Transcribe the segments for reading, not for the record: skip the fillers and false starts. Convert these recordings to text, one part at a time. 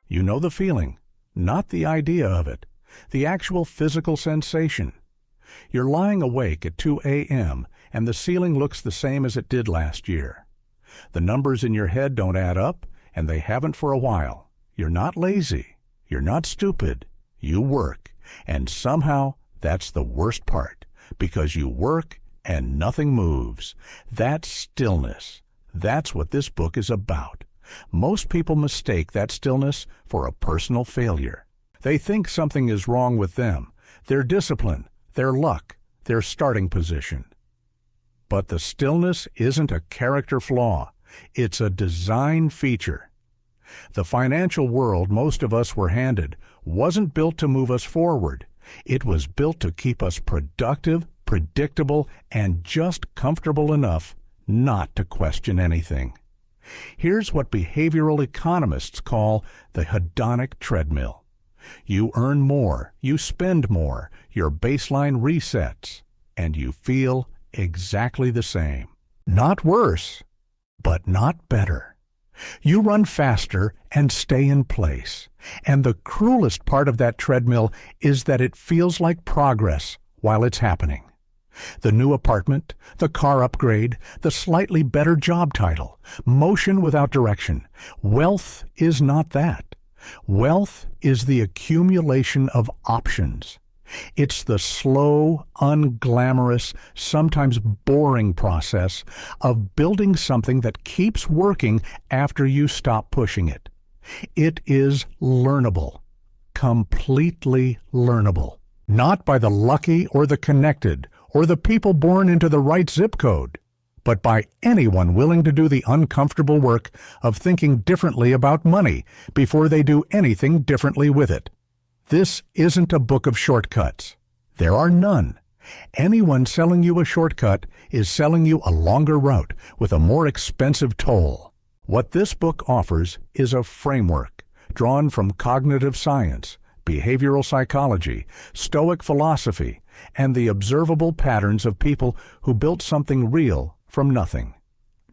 You know the feeling, not the idea of it, the actual physical sensation. You're lying awake at 2 a.m. and the ceiling looks the same as it did last year. The numbers in your head don't add up, and they haven't for a while. You're not lazy. You're not stupid. You work, and somehow that's the worst part, because you work and nothing moves. That's stillness. That's what this book is about. Most people mistake that stillness for a personal failure. They think something is wrong with them, their discipline, their luck, their starting position. But the stillness isn't a character flaw. It's a design feature. The financial world most of us were handed wasn't built to move us forward. It was built to keep us productive, predictable, and just comfortable enough not to question anything. Here's what behavioral economists call the hedonic treadmill. You earn more, you spend more, your baseline resets, and you feel exactly the same. Not worse, but not better. You run faster and stay in place. And the cruelest part of that treadmill is that it feels like progress while it's happening. The new apartment, the car upgrade, the slightly better job title, motion without direction. Wealth is not that. Wealth is the accumulation of options. It's the slow, unglamorous, sometimes boring process of building something that keeps working after you stop pushing it. It is learnable, completely learnable, not by the lucky or the connected or the people born into the right zip code, but by anyone willing to do the uncomfortable work of thinking differently about money before they do anything differently with it. This isn't a book of shortcuts. There are none. Anyone selling you a shortcut is selling you a longer route with a more expensive toll. What this book offers is a framework drawn from cognitive science, behavioral psychology, Stoic philosophy, and the observable patterns of people who built something real from nothing.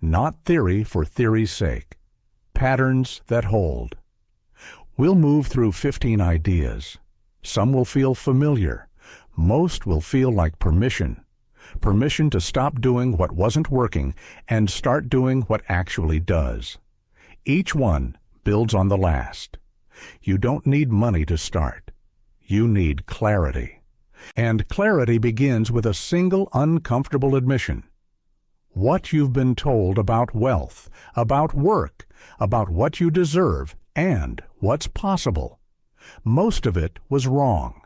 Not theory for theory's sake. Patterns that hold. We'll move through 15 ideas. Some will feel familiar. Most will feel like permission. Permission to stop doing what wasn't working and start doing what actually does. Each one builds on the last. You don't need money to start. You need clarity. And clarity begins with a single uncomfortable admission. What you've been told about wealth, about work, about what you deserve, and what's possible. Most of it was wrong.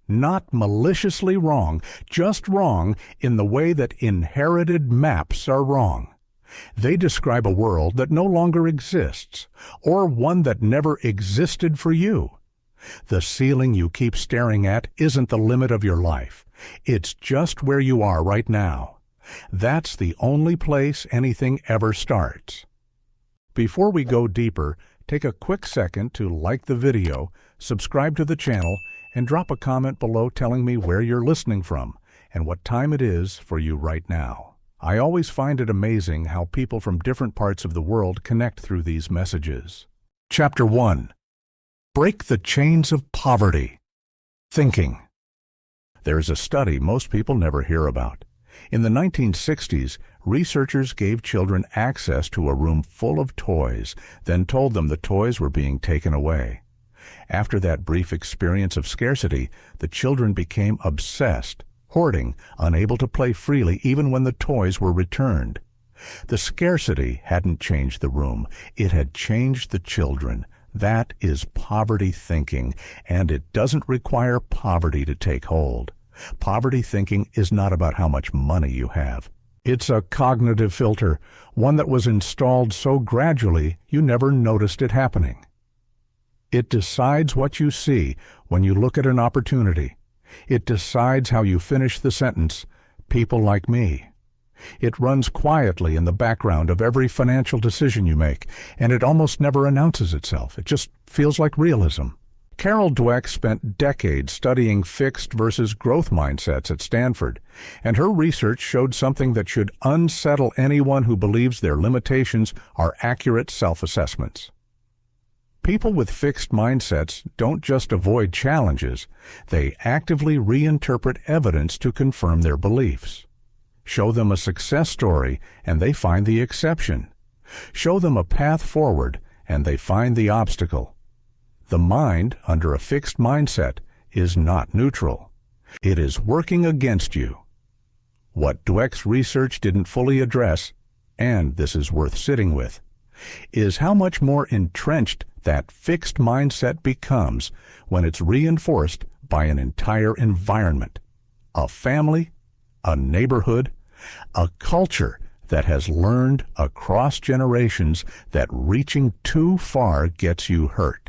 Not maliciously wrong, just wrong in the way that inherited maps are wrong. They describe a world that no longer exists, or one that never existed for you. The ceiling you keep staring at isn't the limit of your life. It's just where you are right now. That's the only place anything ever starts. Before we go deeper, take a quick second to like the video, subscribe to the channel, and drop a comment below telling me where you're listening from and what time it is for you right now. I always find it amazing how people from different parts of the world connect through these messages. Chapter 1. Break the Chains of Poverty. Thinking. There's a study most people never hear about. In the 1960s, researchers gave children access to a room full of toys, then told them the toys were being taken away. After that brief experience of scarcity, the children became obsessed, hoarding, unable to play freely even when the toys were returned. The scarcity hadn't changed the room, it had changed the children. That is poverty thinking, and it doesn't require poverty to take hold. Poverty thinking is not about how much money you have. It's a cognitive filter, one that was installed so gradually you never noticed it happening. It decides what you see when you look at an opportunity. It decides how you finish the sentence, "people like me." It runs quietly in the background of every financial decision you make, and it almost never announces itself. It just feels like realism. Carol Dweck spent decades studying fixed versus growth mindsets at Stanford, and her research showed something that should unsettle anyone who believes their limitations are accurate self-assessments. People with fixed mindsets don't just avoid challenges, they actively reinterpret evidence to confirm their beliefs. Show them a success story and they find the exception. Show them a path forward and they find the obstacle. The mind, under a fixed mindset, is not neutral. It is working against you. What Dweck's research didn't fully address, and this is worth sitting with, is how much more entrenched that fixed mindset becomes when it's reinforced by an entire environment, a family, a neighborhood, a culture that has learned across generations that reaching too far gets you hurt.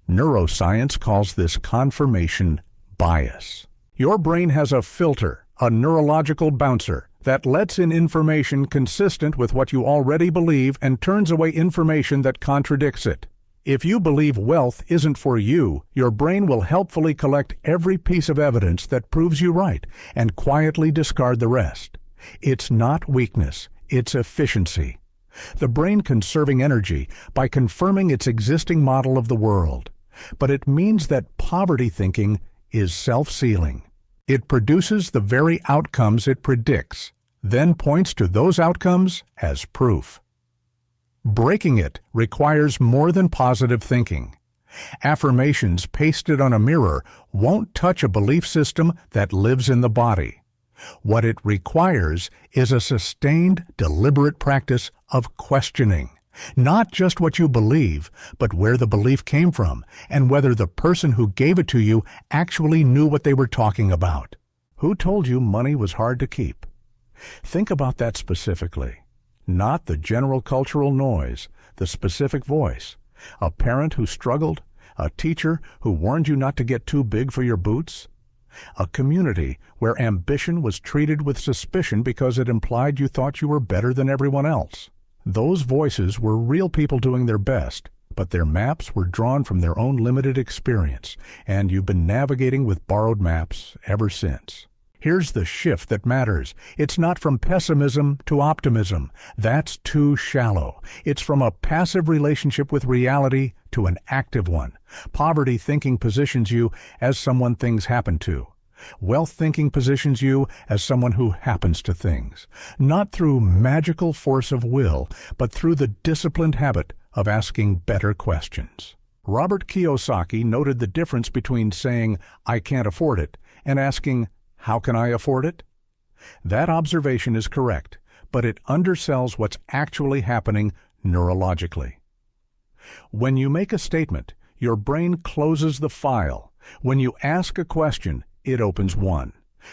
Neuroscience calls this confirmation bias. Your brain has a filter, a neurological bouncer, that lets in information consistent with what you already believe and turns away information that contradicts it. If you believe wealth isn't for you, your brain will helpfully collect every piece of evidence that proves you right and quietly discard the rest. It's not weakness, it's efficiency. The brain conserving energy by confirming its existing model of the world. But it means that poverty thinking is self-sealing. It produces the very outcomes it predicts, then points to those outcomes as proof. Breaking it requires more than positive thinking. Affirmations pasted on a mirror won't touch a belief system that lives in the body. What it requires is a sustained, deliberate practice of questioning. Not just what you believe, but where the belief came from, and whether the person who gave it to you actually knew what they were talking about. Who told you money was hard to keep? Think about that specifically. Not the general cultural noise, the specific voice. A parent who struggled? A teacher who warned you not to get too big for your boots? A community where ambition was treated with suspicion because it implied you thought you were better than everyone else. Those voices were real people doing their best, but their maps were drawn from their own limited experience, and you've been navigating with borrowed maps ever since. Here's the shift that matters. It's not from pessimism to optimism. That's too shallow. It's from a passive relationship with reality to an active one. Poverty thinking positions you as someone things happen to. Wealth thinking positions you as someone who happens to things, not through magical force of will, but through the disciplined habit of asking better questions. Robert Kiyosaki noted the difference between saying, "I can't afford it," and asking, "How can I afford it?" That observation is correct, but it undersells what's actually happening neurologically. When you make a statement, your brain closes the file. When you ask a question, it opens one.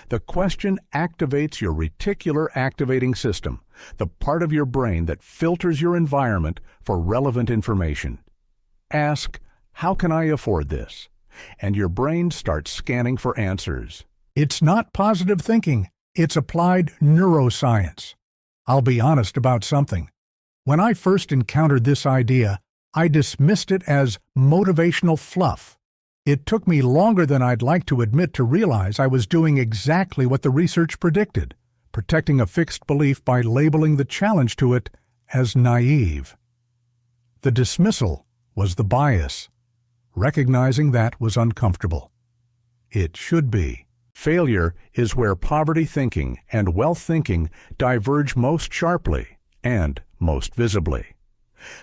The question activates your reticular activating system, the part of your brain that filters your environment for relevant information. Ask, "How can I afford this?" And your brain starts scanning for answers. It's not positive thinking, it's applied neuroscience. I'll be honest about something. When I first encountered this idea, I dismissed it as motivational fluff. It took me longer than I'd like to admit to realize I was doing exactly what the research predicted, protecting a fixed belief by labeling the challenge to it as naive. The dismissal was the bias. Recognizing that was uncomfortable. It should be. Failure is where poverty thinking and wealth thinking diverge most sharply and most visibly.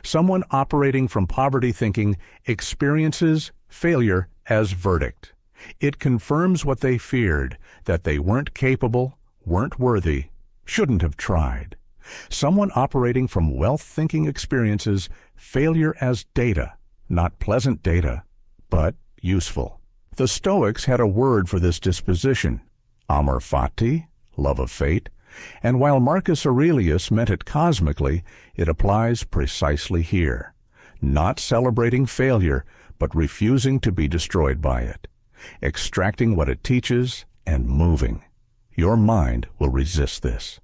Someone operating from poverty thinking experiences failure as verdict. It confirms what they feared, that they weren't capable, weren't worthy, shouldn't have tried. Someone operating from wealth thinking experiences failure as data, not pleasant data, but useful. The Stoics had a word for this disposition, amor fati, love of fate, and while Marcus Aurelius meant it cosmically, it applies precisely here. Not celebrating failure, but refusing to be destroyed by it, extracting what it teaches and moving. Your mind will resist this.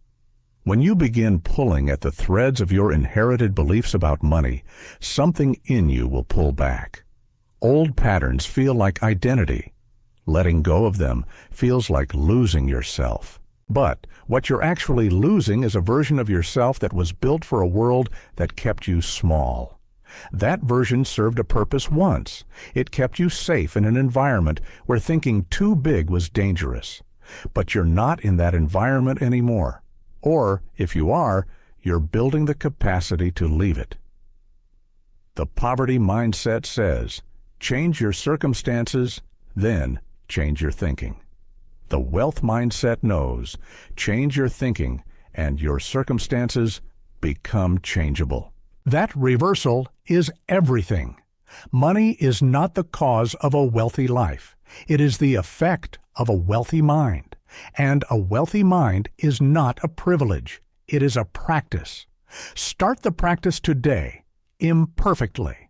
When you begin pulling at the threads of your inherited beliefs about money, something in you will pull back. Old patterns feel like identity. Letting go of them feels like losing yourself. But what you're actually losing is a version of yourself that was built for a world that kept you small. That version served a purpose once. It kept you safe in an environment where thinking too big was dangerous. But you're not in that environment anymore. Or, if you are, you're building the capacity to leave it. The poverty mindset says, change your circumstances, then change your thinking. The wealth mindset knows, change your thinking, and your circumstances become changeable. That reversal is everything. Money is not the cause of a wealthy life. It is the effect of a wealthy mind. And a wealthy mind is not a privilege. It is a practice. Start the practice today, imperfectly.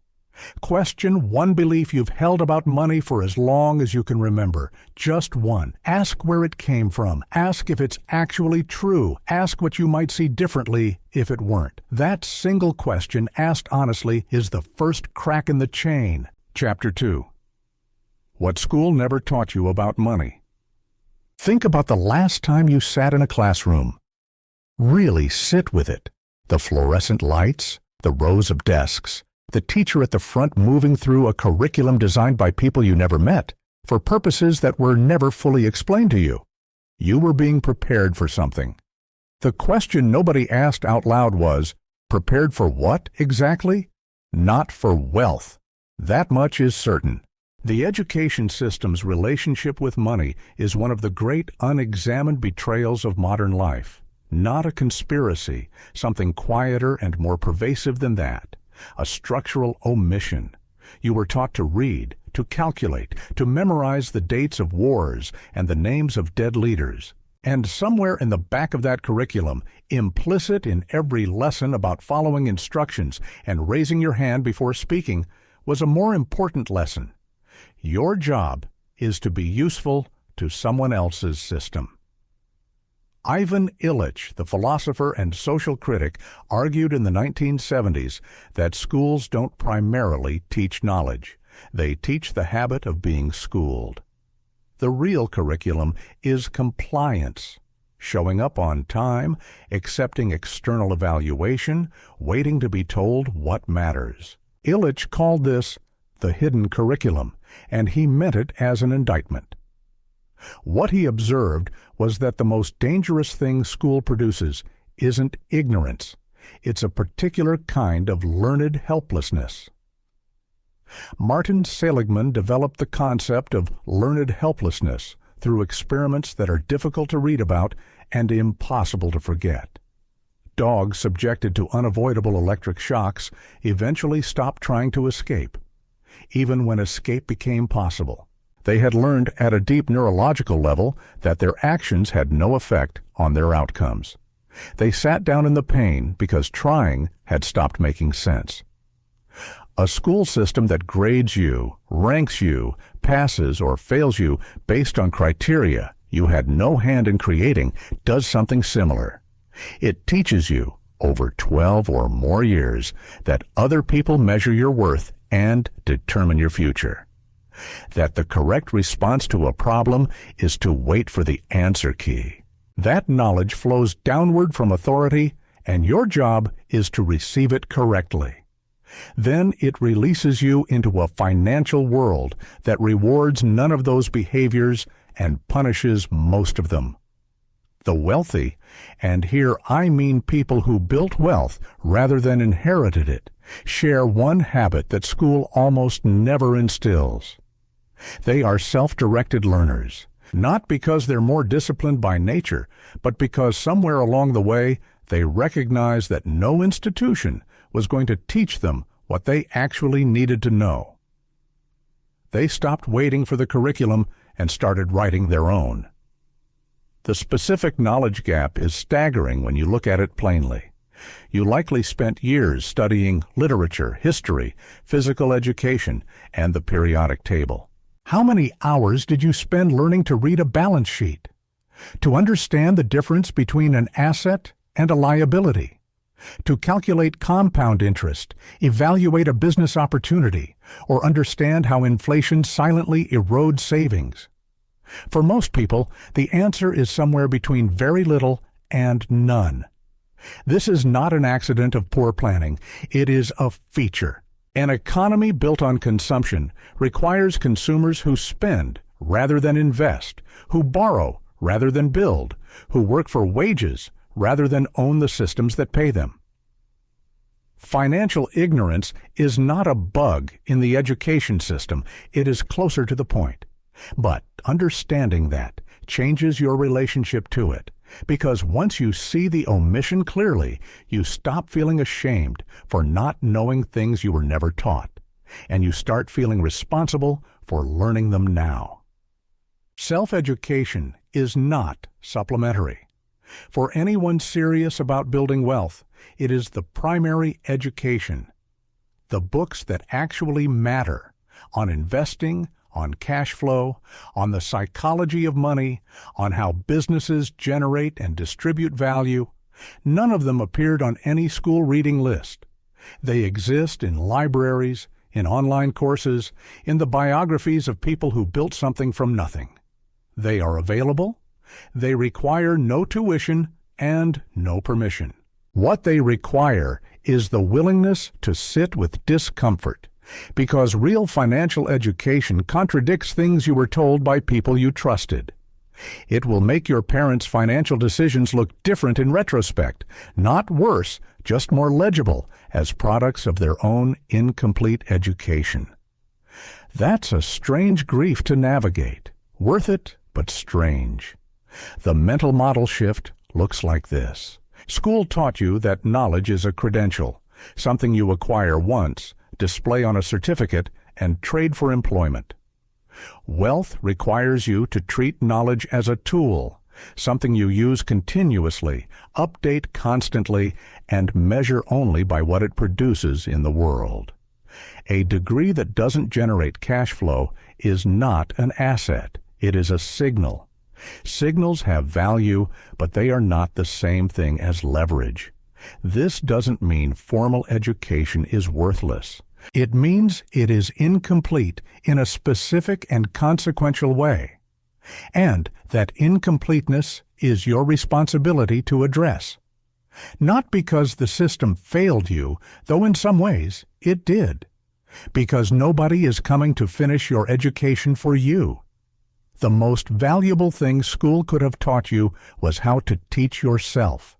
Question one belief you've held about money for as long as you can remember. Just one. Ask where it came from. Ask if it's actually true. Ask what you might see differently if it weren't. That single question, asked honestly, is the first crack in the chain. Chapter 2. What school never taught you about money. Think about the last time you sat in a classroom. Really sit with it. The fluorescent lights, the rows of desks, the teacher at the front moving through a curriculum designed by people you never met, for purposes that were never fully explained to you. You were being prepared for something. The question nobody asked out loud was, prepared for what exactly? Not for wealth. That much is certain. The education system's relationship with money is one of the great unexamined betrayals of modern life. Not a conspiracy, something quieter and more pervasive than that. A structural omission. You were taught to read, to calculate, to memorize the dates of wars and the names of dead leaders. And somewhere in the back of that curriculum, implicit in every lesson about following instructions and raising your hand before speaking, was a more important lesson. Your job is to be useful to someone else's system. Ivan Illich, the philosopher and social critic, argued in the 1970s that schools don't primarily teach knowledge. They teach the habit of being schooled. The real curriculum is compliance, showing up on time, accepting external evaluation, waiting to be told what matters. Illich called this the hidden curriculum, and he meant it as an indictment. What he observed was that the most dangerous thing school produces isn't ignorance. It's a particular kind of learned helplessness. Martin Seligman developed the concept of learned helplessness through experiments that are difficult to read about and impossible to forget. Dogs subjected to unavoidable electric shocks eventually stopped trying to escape, even when escape became possible. They had learned at a deep neurological level that their actions had no effect on their outcomes. They sat down in the pain because trying had stopped making sense. A school system that grades you, ranks you, passes or fails you based on criteria you had no hand in creating does something similar. It teaches you, over 12 or more years, that other people measure your worth and determine your future. That the correct response to a problem is to wait for the answer key. That knowledge flows downward from authority, and your job is to receive it correctly. Then it releases you into a financial world that rewards none of those behaviors and punishes most of them. The wealthy, and here I mean people who built wealth rather than inherited it, share one habit that school almost never instills. They are self-directed learners, not because they're more disciplined by nature, but because somewhere along the way they recognized that no institution was going to teach them what they actually needed to know. They stopped waiting for the curriculum and started writing their own. The specific knowledge gap is staggering when you look at it plainly. You likely spent years studying literature, history, physical education, and the periodic table. How many hours did you spend learning to read a balance sheet? To understand the difference between an asset and a liability? To calculate compound interest, evaluate a business opportunity, or understand how inflation silently erodes savings? For most people, the answer is somewhere between very little and none. This is not an accident of poor planning. It is a feature. An economy built on consumption requires consumers who spend rather than invest, who borrow rather than build, who work for wages rather than own the systems that pay them. Financial ignorance is not a bug in the education system. It is closer to the point. But understanding that changes your relationship to it, because once you see the omission clearly, you stop feeling ashamed for not knowing things you were never taught, and you start feeling responsible for learning them now. Self-education is not supplementary. For anyone serious about building wealth, it is the primary education. The books that actually matter on investing, on cash flow, on the psychology of money, on how businesses generate and distribute value, none of them appeared on any school reading list. They exist in libraries, in online courses, in the biographies of people who built something from nothing. They are available. They require no tuition and no permission. What they require is the willingness to sit with discomfort, because real financial education contradicts things you were told by people you trusted. It will make your parents' financial decisions look different in retrospect, not worse, just more legible as products of their own incomplete education. That's a strange grief to navigate, worth it, but strange. The mental model shift looks like this. School taught you that knowledge is a credential, something you acquire once, display on a certificate, and trade for employment. Wealth requires you to treat knowledge as a tool, something you use continuously, update constantly, and measure only by what it produces in the world. A degree that doesn't generate cash flow is not an asset. It is a signal. Signals have value, but they are not the same thing as leverage. This doesn't mean formal education is worthless. It means it is incomplete in a specific and consequential way, and that incompleteness is your responsibility to address. Not because the system failed you, though in some ways it did, because nobody is coming to finish your education for you. The most valuable thing school could have taught you was how to teach yourself.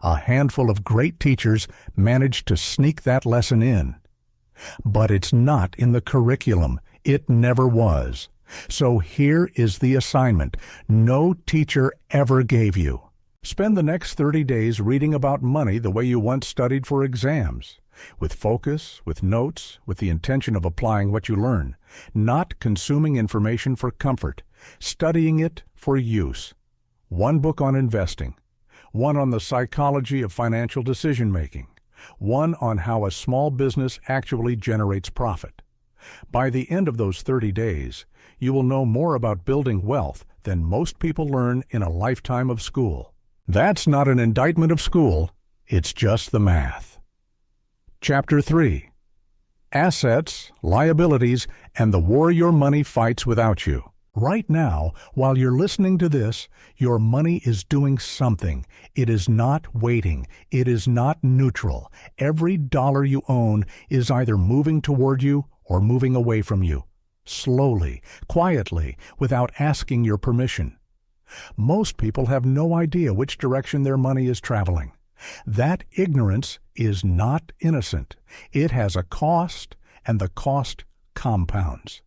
A handful of great teachers managed to sneak that lesson in. But it's not in the curriculum. It never was. So here is the assignment no teacher ever gave you. Spend the next 30 days reading about money the way you once studied for exams, with focus, with notes, with the intention of applying what you learn, not consuming information for comfort, studying it for use. One book on investing, one on the psychology of financial decision-making, one on how a small business actually generates profit. By the end of those 30 days, you will know more about building wealth than most people learn in a lifetime of school. That's not an indictment of school, it's just the math. Chapter 3. Assets, Liabilities, and the War Your Money Fights Without You. Right now, while you're listening to this, your money is doing something. It is not waiting. It is not neutral. Every dollar you own is either moving toward you or moving away from you. Slowly, quietly, without asking your permission. Most people have no idea which direction their money is traveling. That ignorance is not innocent. It has a cost, and the cost compounds.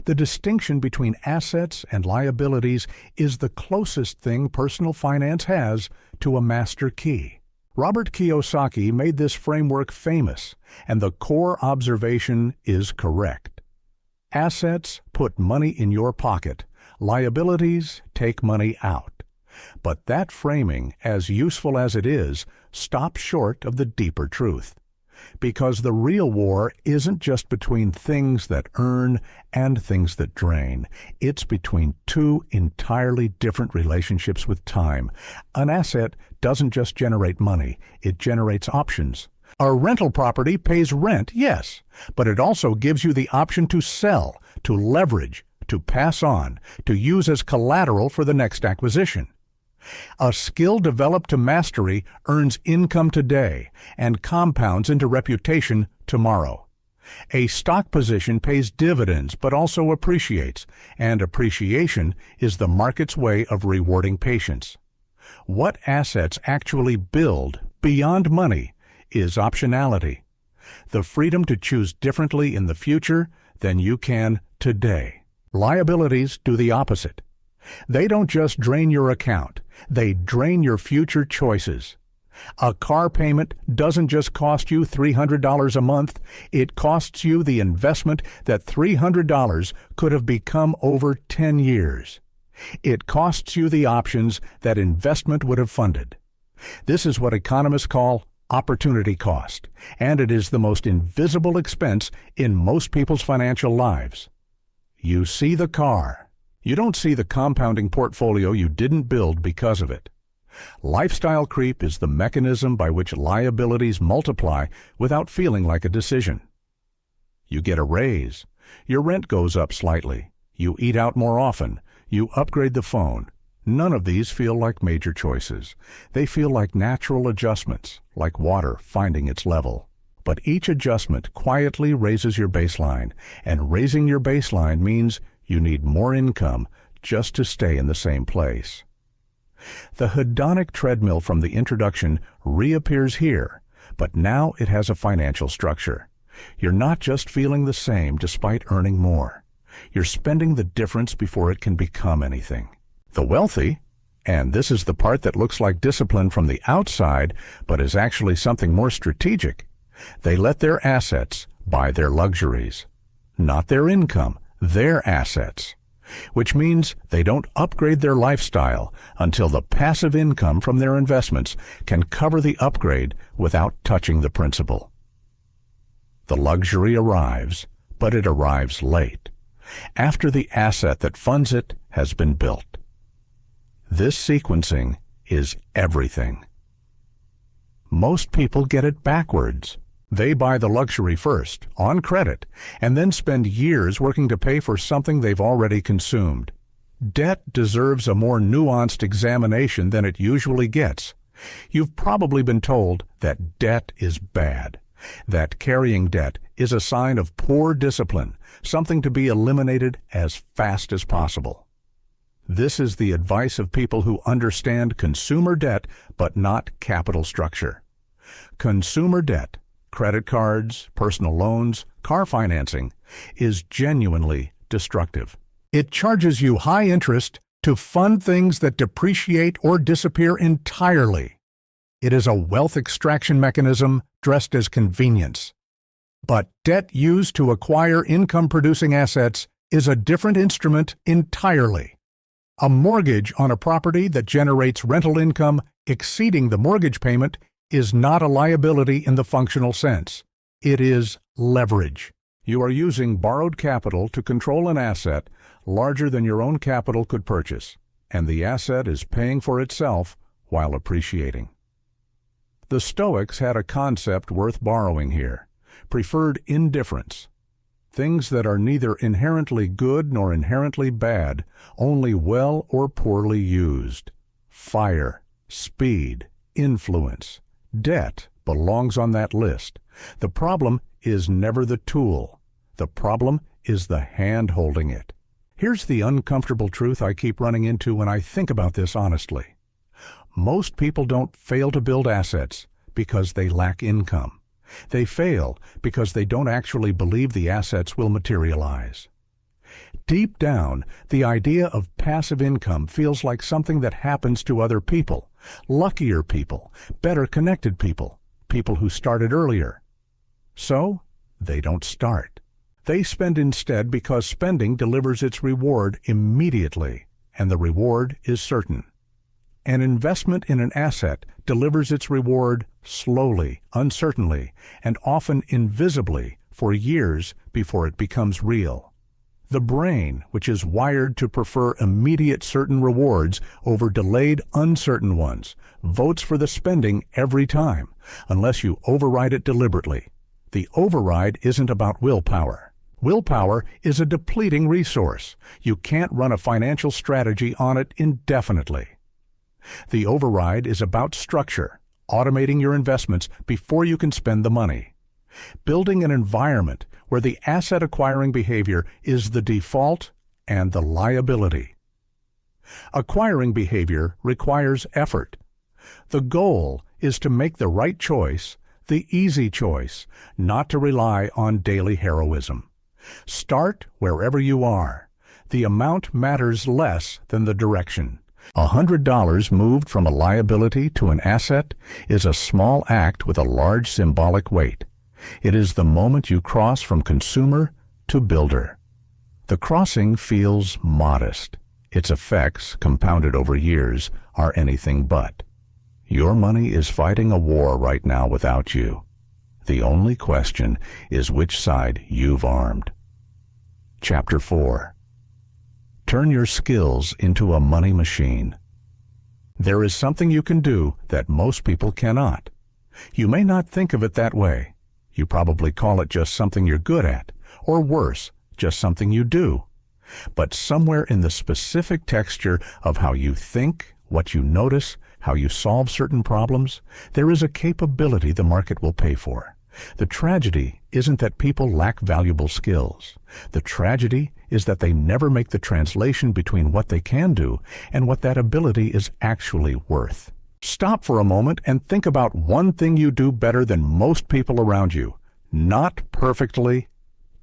The distinction between assets and liabilities is the closest thing personal finance has to a master key. Robert Kiyosaki made this framework famous, and the core observation is correct. Assets put money in your pocket. Liabilities take money out. But that framing, as useful as it is, stops short of the deeper truth. Because the real war isn't just between things that earn and things that drain. It's between two entirely different relationships with time. An asset doesn't just generate money, it generates options. A rental property pays rent, yes, but it also gives you the option to sell, to leverage, to pass on, to use as collateral for the next acquisition. A skill developed to mastery earns income today and compounds into reputation tomorrow. A stock position pays dividends but also appreciates, and appreciation is the market's way of rewarding patience. What assets actually build, beyond money, is optionality. The freedom to choose differently in the future than you can today. Liabilities do the opposite. They don't just drain your account, they drain your future choices. A car payment doesn't just cost you $300 a month, it costs you the investment that $300 could have become over 10 years. It costs you the options that investment would have funded. This is what economists call opportunity cost, and it is the most invisible expense in most people's financial lives. You see the car. You don't see the compounding portfolio you didn't build because of it. Lifestyle creep is the mechanism by which liabilities multiply without feeling like a decision. You get a raise. Your rent goes up slightly. You eat out more often. You upgrade the phone. None of these feel like major choices. They feel like natural adjustments, like water finding its level. But each adjustment quietly raises your baseline, and raising your baseline means you need more income just to stay in the same place. The hedonic treadmill from the introduction reappears here, but now it has a financial structure. You're not just feeling the same despite earning more. You're spending the difference before it can become anything. The wealthy, and this is the part that looks like discipline from the outside, but is actually something more strategic, they let their assets buy their luxuries. Not their income, their assets. Which means they don't upgrade their lifestyle until the passive income from their investments can cover the upgrade without touching the principal. The luxury arrives, but it arrives late, after the asset that funds it has been built. This sequencing is everything. Most people get it backwards. They buy the luxury first, on credit, and then spend years working to pay for something they've already consumed. Debt deserves a more nuanced examination than it usually gets. You've probably been told that debt is bad, that carrying debt is a sign of poor discipline, something to be eliminated as fast as possible. This is the advice of people who understand consumer debt but not capital structure. Consumer debt, credit cards, personal loans, car financing, is genuinely destructive. It charges you high interest to fund things that depreciate or disappear entirely. It is a wealth extraction mechanism dressed as convenience. But debt used to acquire income-producing assets is a different instrument entirely. A mortgage on a property that generates rental income exceeding the mortgage payment is not a liability in the functional sense. It is leverage. You are using borrowed capital to control an asset larger than your own capital could purchase, and the asset is paying for itself while appreciating. The Stoics had a concept worth borrowing here: preferred indifference. Things that are neither inherently good nor inherently bad, only well or poorly used. Fire, speed, influence. Debt belongs on that list. The problem is never the tool. The problem is the hand holding it. Here's the uncomfortable truth I keep running into when I think about this honestly. Most people don't fail to build assets because they lack income. They fail because they don't actually believe the assets will materialize. Deep down, the idea of passive income feels like something that happens to other people, luckier people, better connected people, people who started earlier. So, they don't start. They spend instead because spending delivers its reward immediately, and the reward is certain. An investment in an asset delivers its reward slowly, uncertainly, and often invisibly for years before it becomes real. The brain, which is wired to prefer immediate certain rewards over delayed uncertain ones, votes for the spending every time, unless you override it deliberately. The override isn't about willpower. Willpower is a depleting resource. You can't run a financial strategy on it indefinitely. The override is about structure, automating your investments before you can spend the money. building an environment where the asset acquiring behavior is the default and the liability. Acquiring behavior requires effort. The goal is to make the right choice, the easy choice, not to rely on daily heroism. Start wherever you are. The amount matters less than the direction. $100 moved from a liability to an asset is a small act with a large symbolic weight. It is the moment you cross from consumer to builder. The crossing feels modest. Its effects, compounded over years, are anything but. Your money is fighting a war right now without you. The only question is which side you've armed. Chapter 4. Turn your skills into a money machine. There is something you can do that most people cannot. You may not think of it that way. You probably call it just something you're good at, or worse, just something you do. But somewhere in the specific texture of how you think, what you notice, how you solve certain problems, there is a capability the market will pay for. The tragedy isn't that people lack valuable skills. The tragedy is that they never make the translation between what they can do and what that ability is actually worth. Stop for a moment and think about one thing you do better than most people around you. Not perfectly,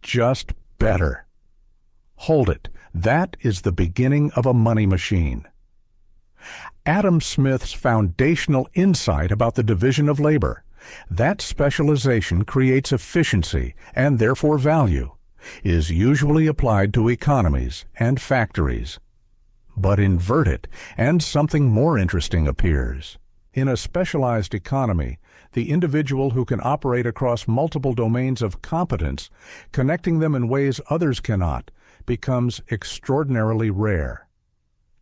just better. Hold it. That is the beginning of a money machine. Adam Smith's foundational insight about the division of labor. That specialization creates efficiency and therefore value, is usually applied to economies and factories. But invert it, and something more interesting appears. In a specialized economy, the individual who can operate across multiple domains of competence, connecting them in ways others cannot, becomes extraordinarily rare.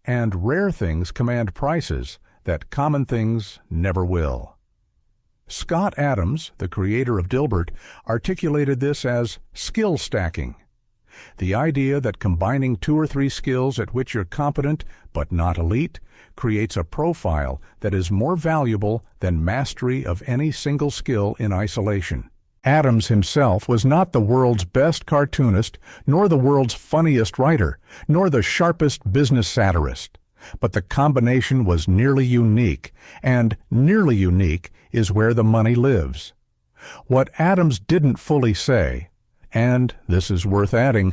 And rare things command prices that common things never will. Scott Adams, the creator of Dilbert, articulated this as skill stacking. The idea that combining 2 or 3 skills at which you're competent but not elite creates a profile that is more valuable than mastery of any single skill in isolation. Adams himself was not the world's best cartoonist, nor the world's funniest writer, nor the sharpest business satirist. But the combination was nearly unique, and nearly unique is where the money lives. What Adams didn't fully say, and this is worth adding,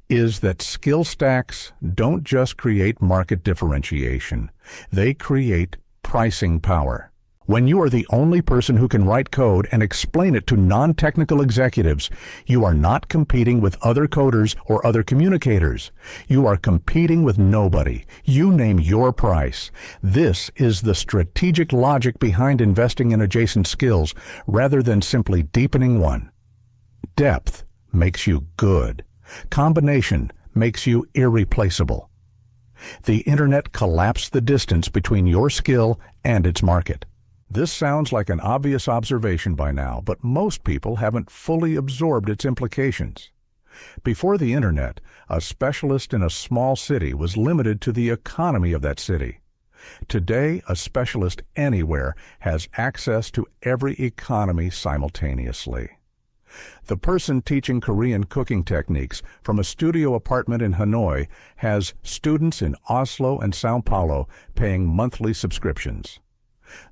is that skill stacks don't just create market differentiation. They create pricing power. When you are the only person who can write code and explain it to non-technical executives, you are not competing with other coders or other communicators. You are competing with nobody. You name your price. This is the strategic logic behind investing in adjacent skills rather than simply deepening one. Depth makes you good. Combination makes you irreplaceable. The internet collapsed the distance between your skill and its market. This sounds like an obvious observation by now, but most people haven't fully absorbed its implications. Before the internet, a specialist in a small city was limited to the economy of that city. Today, a specialist anywhere has access to every economy simultaneously. The person teaching Korean cooking techniques from a studio apartment in Hanoi has students in Oslo and Sao Paulo paying monthly subscriptions.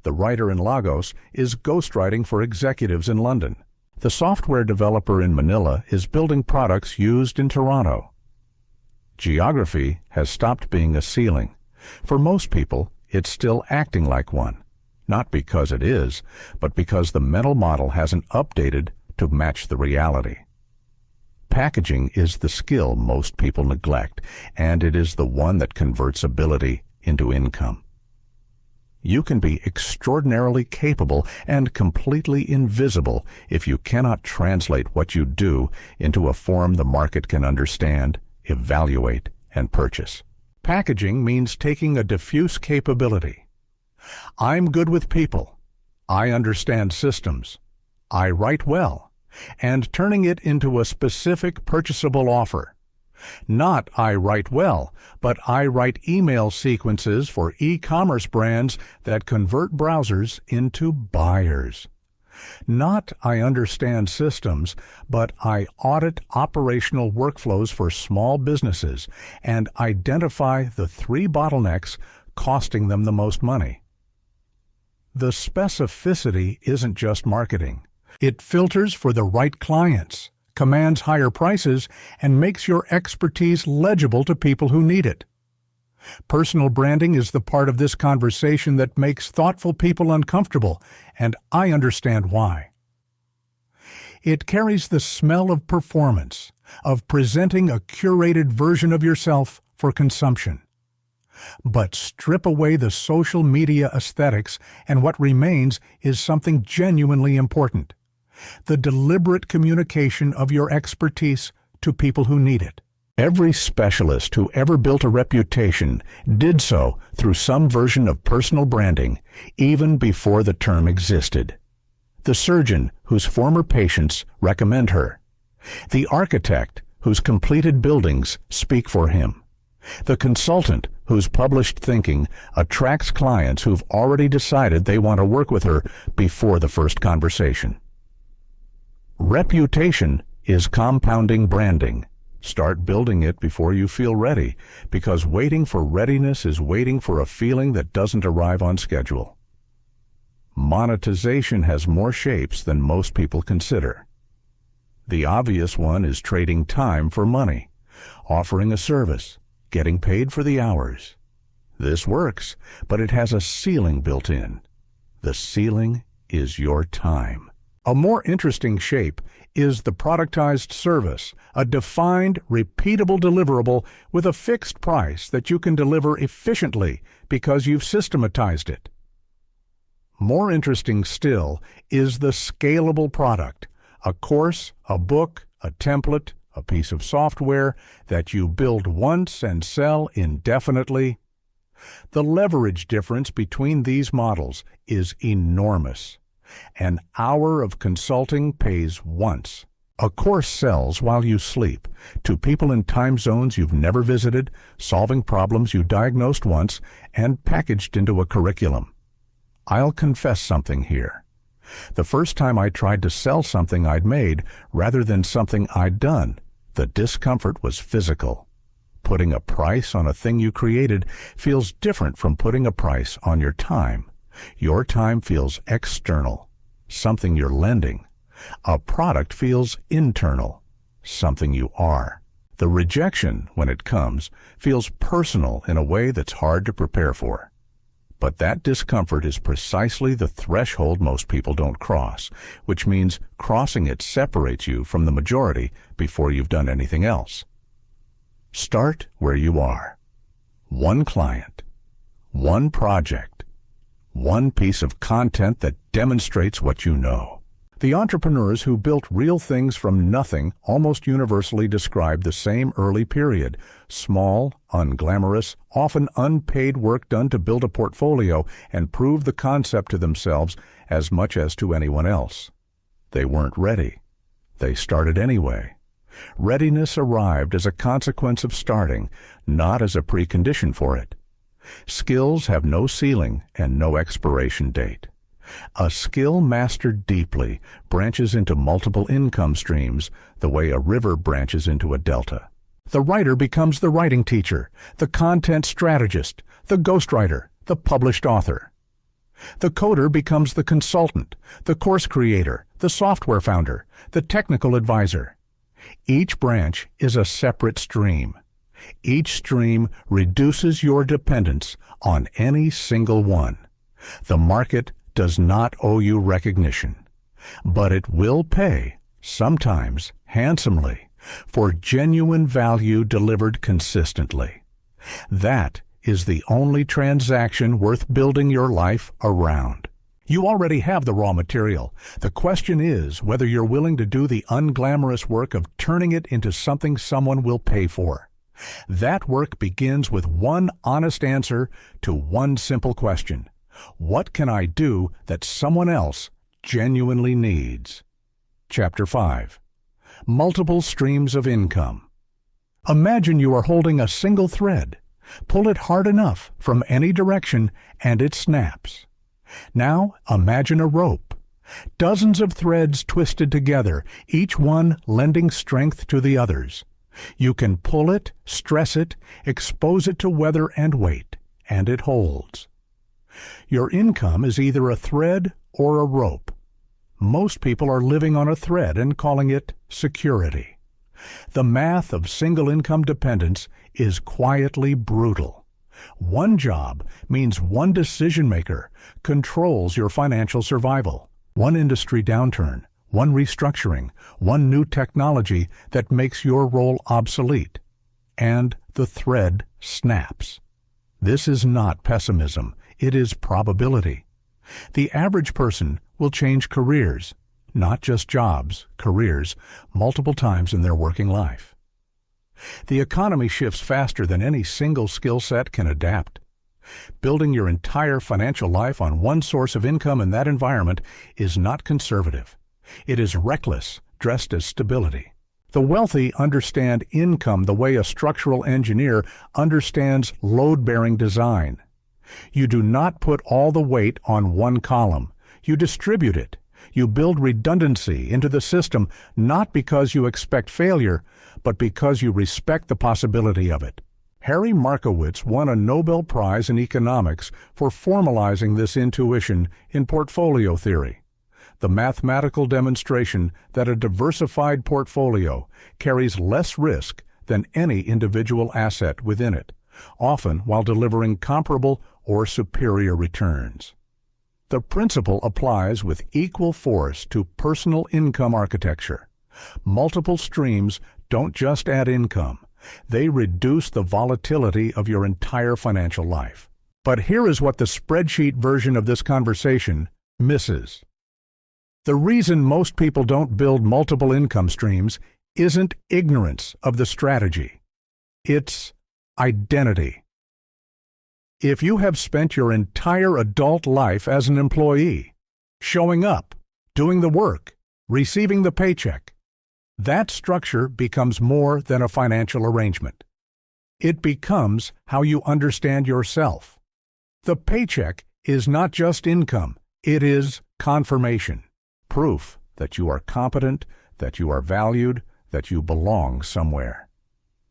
The writer in Lagos is ghostwriting for executives in London. The software developer in Manila is building products used in Toronto. Geography has stopped being a ceiling. For most people, it's still acting like one. Not because it is, but because the mental model hasn't updated to match the reality. Packaging is the skill most people neglect, and it is the one that converts ability into income. You can be extraordinarily capable and completely invisible if you cannot translate what you do into a form the market can understand, evaluate, and purchase. Packaging means taking a diffuse capability. I'm good with people. I understand systems. I write well, and turning it into a specific purchasable offer. Not I write well, but I write email sequences for e-commerce brands that convert browsers into buyers. Not I understand systems, but I audit operational workflows for small businesses and identify the 3 bottlenecks costing them the most money. The specificity isn't just marketing. It filters for the right clients, commands higher prices, and makes your expertise legible to people who need it. Personal branding is the part of this conversation that makes thoughtful people uncomfortable, and I understand why. It carries the smell of performance, of presenting a curated version of yourself for consumption. But strip away the social media aesthetics, and what remains is something genuinely important: the deliberate communication of your expertise to people who need it. Every specialist who ever built a reputation did so through some version of personal branding, even before the term existed. The surgeon whose former patients recommend her. The architect whose completed buildings speak for him. The consultant whose published thinking attracts clients who've already decided they want to work with her before the first conversation. Reputation is compounding branding. Start building it before you feel ready, because waiting for readiness is waiting for a feeling that doesn't arrive on schedule. Monetization has more shapes than most people consider. The obvious one is trading time for money, offering a service, getting paid for the hours. This works, but it has a ceiling built in. The ceiling is your time. A more interesting shape is the productized service, a defined, repeatable deliverable with a fixed price that you can deliver efficiently because you've systematized it. More interesting still is the scalable product, a course, a book, a template, a piece of software that you build once and sell indefinitely. The leverage difference between these models is enormous. An hour of consulting pays once. A course sells while you sleep, to people in time zones you've never visited, solving problems you diagnosed once, and packaged into a curriculum. I'll confess something here. The first time I tried to sell something I'd made rather than something I'd done, the discomfort was physical. Putting a price on a thing you created feels different from putting a price on your time. Your time feels external, something you're lending. A product feels internal, something you are. The rejection, when it comes, feels personal in a way that's hard to prepare for. But that discomfort is precisely the threshold most people don't cross, which means crossing it separates you from the majority before you've done anything else. Start where you are. One client, one project, one piece of content that demonstrates what you know. The entrepreneurs who built real things from nothing almost universally describe the same early period: small, unglamorous, often unpaid work done to build a portfolio and prove the concept to themselves as much as to anyone else. They weren't ready. They started anyway. Readiness arrived as a consequence of starting, not as a precondition for it. Skills have no ceiling and no expiration date. A skill mastered deeply branches into multiple income streams the way a river branches into a delta. The writer becomes the writing teacher, the content strategist, the ghostwriter, the published author. The coder becomes the consultant, the course creator, the software founder, the technical advisor. Each branch is a separate stream. Each stream reduces your dependence on any single one. The market does not owe you recognition, but it will pay, sometimes handsomely, for genuine value delivered consistently. That is the only transaction worth building your life around. You already have the raw material. The question is whether you're willing to do the unglamorous work of turning it into something someone will pay for. That work begins with one honest answer to one simple question: what can I do that someone else genuinely needs? Chapter 5. Multiple streams of income. Imagine you are holding a single thread. Pull it hard enough from any direction and it snaps. Now imagine a rope. Dozens of threads twisted together, each one lending strength to the others. You can pull it, stress it, expose it to weather and weight, and it holds. Your income is either a thread or a rope. Most people are living on a thread and calling it security. The math of single income dependence is quietly brutal. One job means one decision maker controls your financial survival. One industry downturn, one restructuring, one new technology that makes your role obsolete. And the thread snaps. This is not pessimism, it is probability. The average person will change careers, not just jobs, careers, multiple times in their working life. The economy shifts faster than any single skill set can adapt. Building your entire financial life on one source of income in that environment is not conservative. It is reckless, dressed as stability. The wealthy understand income the way a structural engineer understands load-bearing design. You do not put all the weight on one column. You distribute it. You build redundancy into the system not because you expect failure, but because you respect the possibility of it. Harry Markowitz won a Nobel Prize in economics for formalizing this intuition in portfolio theory, the mathematical demonstration that a diversified portfolio carries less risk than any individual asset within it, often while delivering comparable or superior returns. The principle applies with equal force to personal income architecture. Multiple streams don't just add income. They reduce the volatility of your entire financial life. But here is what the spreadsheet version of this conversation misses. The reason most people don't build multiple income streams isn't ignorance of the strategy. It's identity. If you have spent your entire adult life as an employee, showing up, doing the work, receiving the paycheck, that structure becomes more than a financial arrangement. It becomes how you understand yourself. The paycheck is not just income, it is confirmation, proof that you are competent, that you are valued, that you belong somewhere.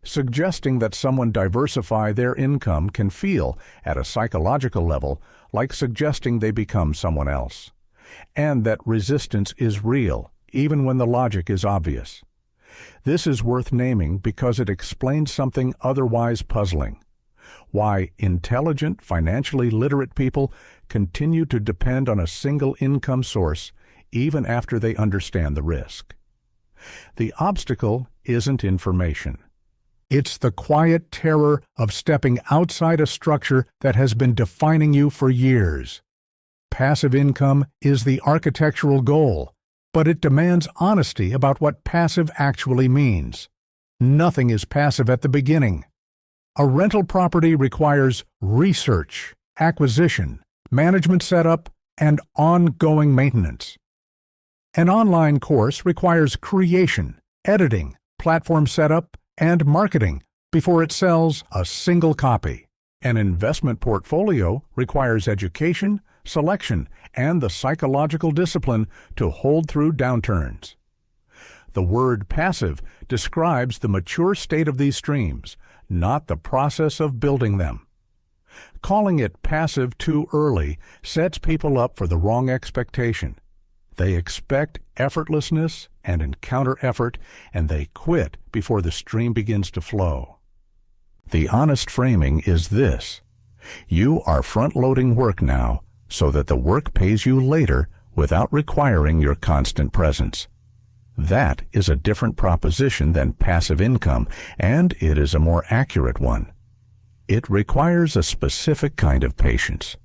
Suggesting that someone diversify their income can feel, at a psychological level, like suggesting they become someone else, and that resistance is real, even when the logic is obvious. This is worth naming because it explains something otherwise puzzling: why intelligent, financially literate people continue to depend on a single income source even after they understand the risk. The obstacle isn't information. It's the quiet terror of stepping outside a structure that has been defining you for years. Passive income is the architectural goal, but it demands honesty about what passive actually means. Nothing is passive at the beginning. A rental property requires research, acquisition, management setup, and ongoing maintenance. An online course requires creation, editing, platform setup, and marketing before it sells a single copy. An investment portfolio requires education, selection, and the psychological discipline to hold through downturns. The word passive describes the mature state of these streams, not the process of building them. Calling it passive too early sets people up for the wrong expectation. They expect effortlessness and encounter effort, and they quit before the stream begins to flow. The honest framing is this: you are front-loading work now so that the work pays you later without requiring your constant presence. That is a different proposition than passive income, and it is a more accurate one. It requires a specific kind of patience,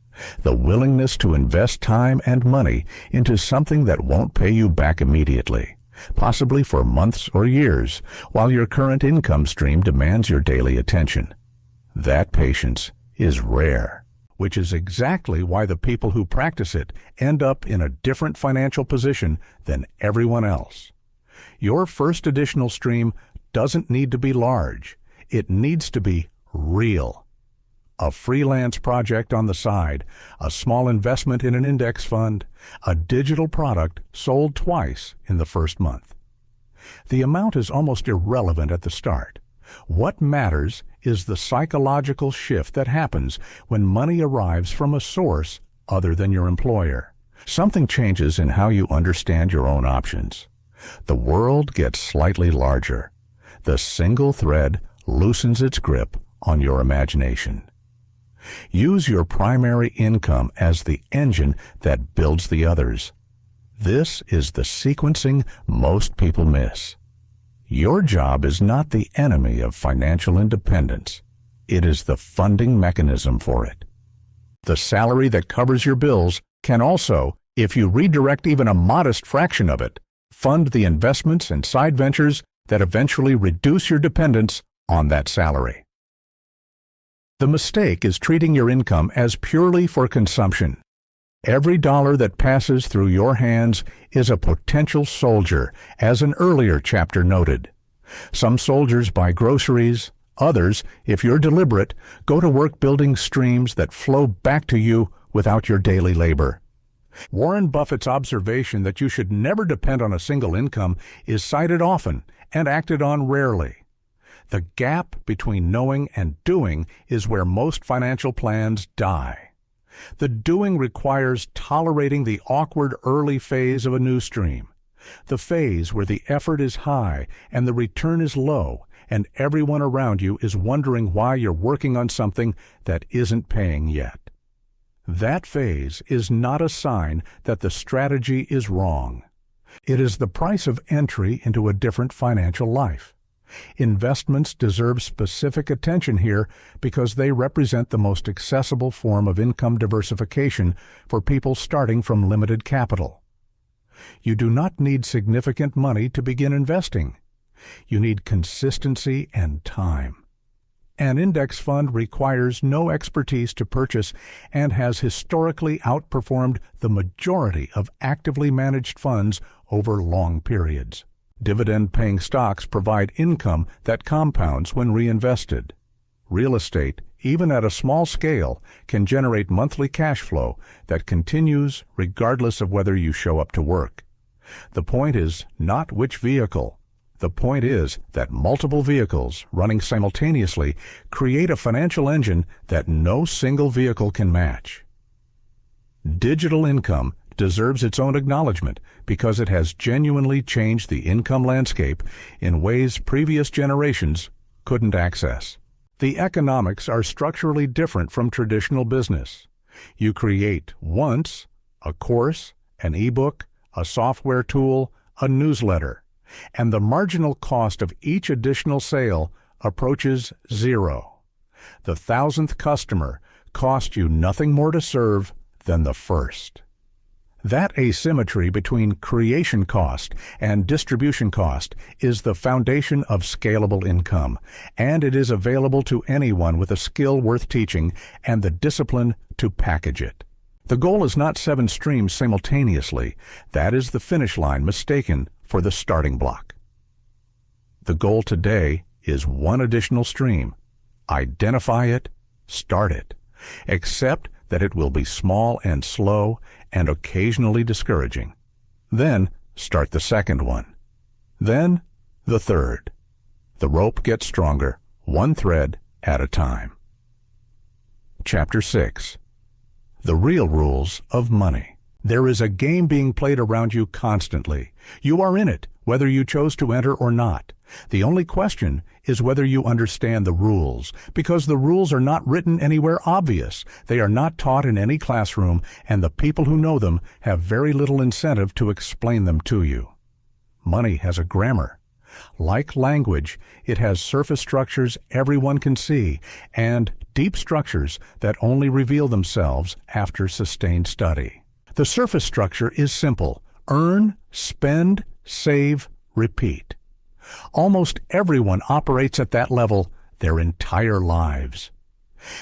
the willingness to invest time and money into something that won't pay you back immediately, possibly for months or years, while your current income stream demands your daily attention. That patience is rare, which is exactly why the people who practice it end up in a different financial position than everyone else. Your first additional stream doesn't need to be large. It needs to be real. a freelance project on the side, a small investment in an index fund, a digital product sold twice in the first month. The amount is almost irrelevant at the start. What matters is the psychological shift that happens when money arrives from a source other than your employer. Something changes in how you understand your own options. The world gets slightly larger. The single thread loosens its grip on your imagination. Use your primary income as the engine that builds the others. This is the sequencing most people miss. Your job is not the enemy of financial independence. It is the funding mechanism for it. The salary that covers your bills can also, if you redirect even a modest fraction of it, fund the investments and side ventures that eventually reduce your dependence on that salary. The mistake is treating your income as purely for consumption. Every dollar that passes through your hands is a potential soldier, as an earlier chapter noted. Some soldiers buy groceries, others, if you're deliberate, go to work building streams that flow back to you without your daily labor. Warren Buffett's observation that you should never depend on a single income is cited often and acted on rarely. The gap between knowing and doing is where most financial plans die. The doing requires tolerating the awkward early phase of a new stream, the phase where the effort is high and the return is low, and everyone around you is wondering why you're working on something that isn't paying yet. That phase is not a sign that the strategy is wrong. It is the price of entry into a different financial life. Investments deserve specific attention here because they represent the most accessible form of income diversification for people starting from limited capital. You do not need significant money to begin investing. You need consistency and time. An index fund requires no expertise to purchase and has historically outperformed the majority of actively managed funds over long periods. Dividend-paying stocks provide income that compounds when reinvested. Real estate, even at a small scale, can generate monthly cash flow that continues regardless of whether you show up to work. The point is not which vehicle. The point is that multiple vehicles running simultaneously create a financial engine that no single vehicle can match. Digital income deserves its own acknowledgement because it has genuinely changed the income landscape in ways previous generations couldn't access. The economics are structurally different from traditional business. You create once a course, an ebook, a software tool, a newsletter, and the marginal cost of each additional sale approaches zero. The 1,000th customer cost you nothing more to serve than the first. That asymmetry between creation cost and distribution cost is the foundation of scalable income, and it is available to anyone with a skill worth teaching and the discipline to package it. The goal is not 7 streams simultaneously. That is the finish line mistaken for the starting block. The goal today is 1 additional stream. Identify it, start it. Accept that it will be small and slow and occasionally discouraging. Then start the second one. Then the third. The rope gets stronger, 1 thread at a time. Chapter 6. The Real Rules of Money. There is a game being played around you constantly. You are in it, whether you chose to enter or not. The only question is whether you understand the rules, because the rules are not written anywhere obvious. They are not taught in any classroom, and the people who know them have very little incentive to explain them to you. Money has a grammar. Like language, it has surface structures everyone can see, and deep structures that only reveal themselves after sustained study. The surface structure is simple: earn, spend, save, repeat. Almost everyone operates at that level their entire lives.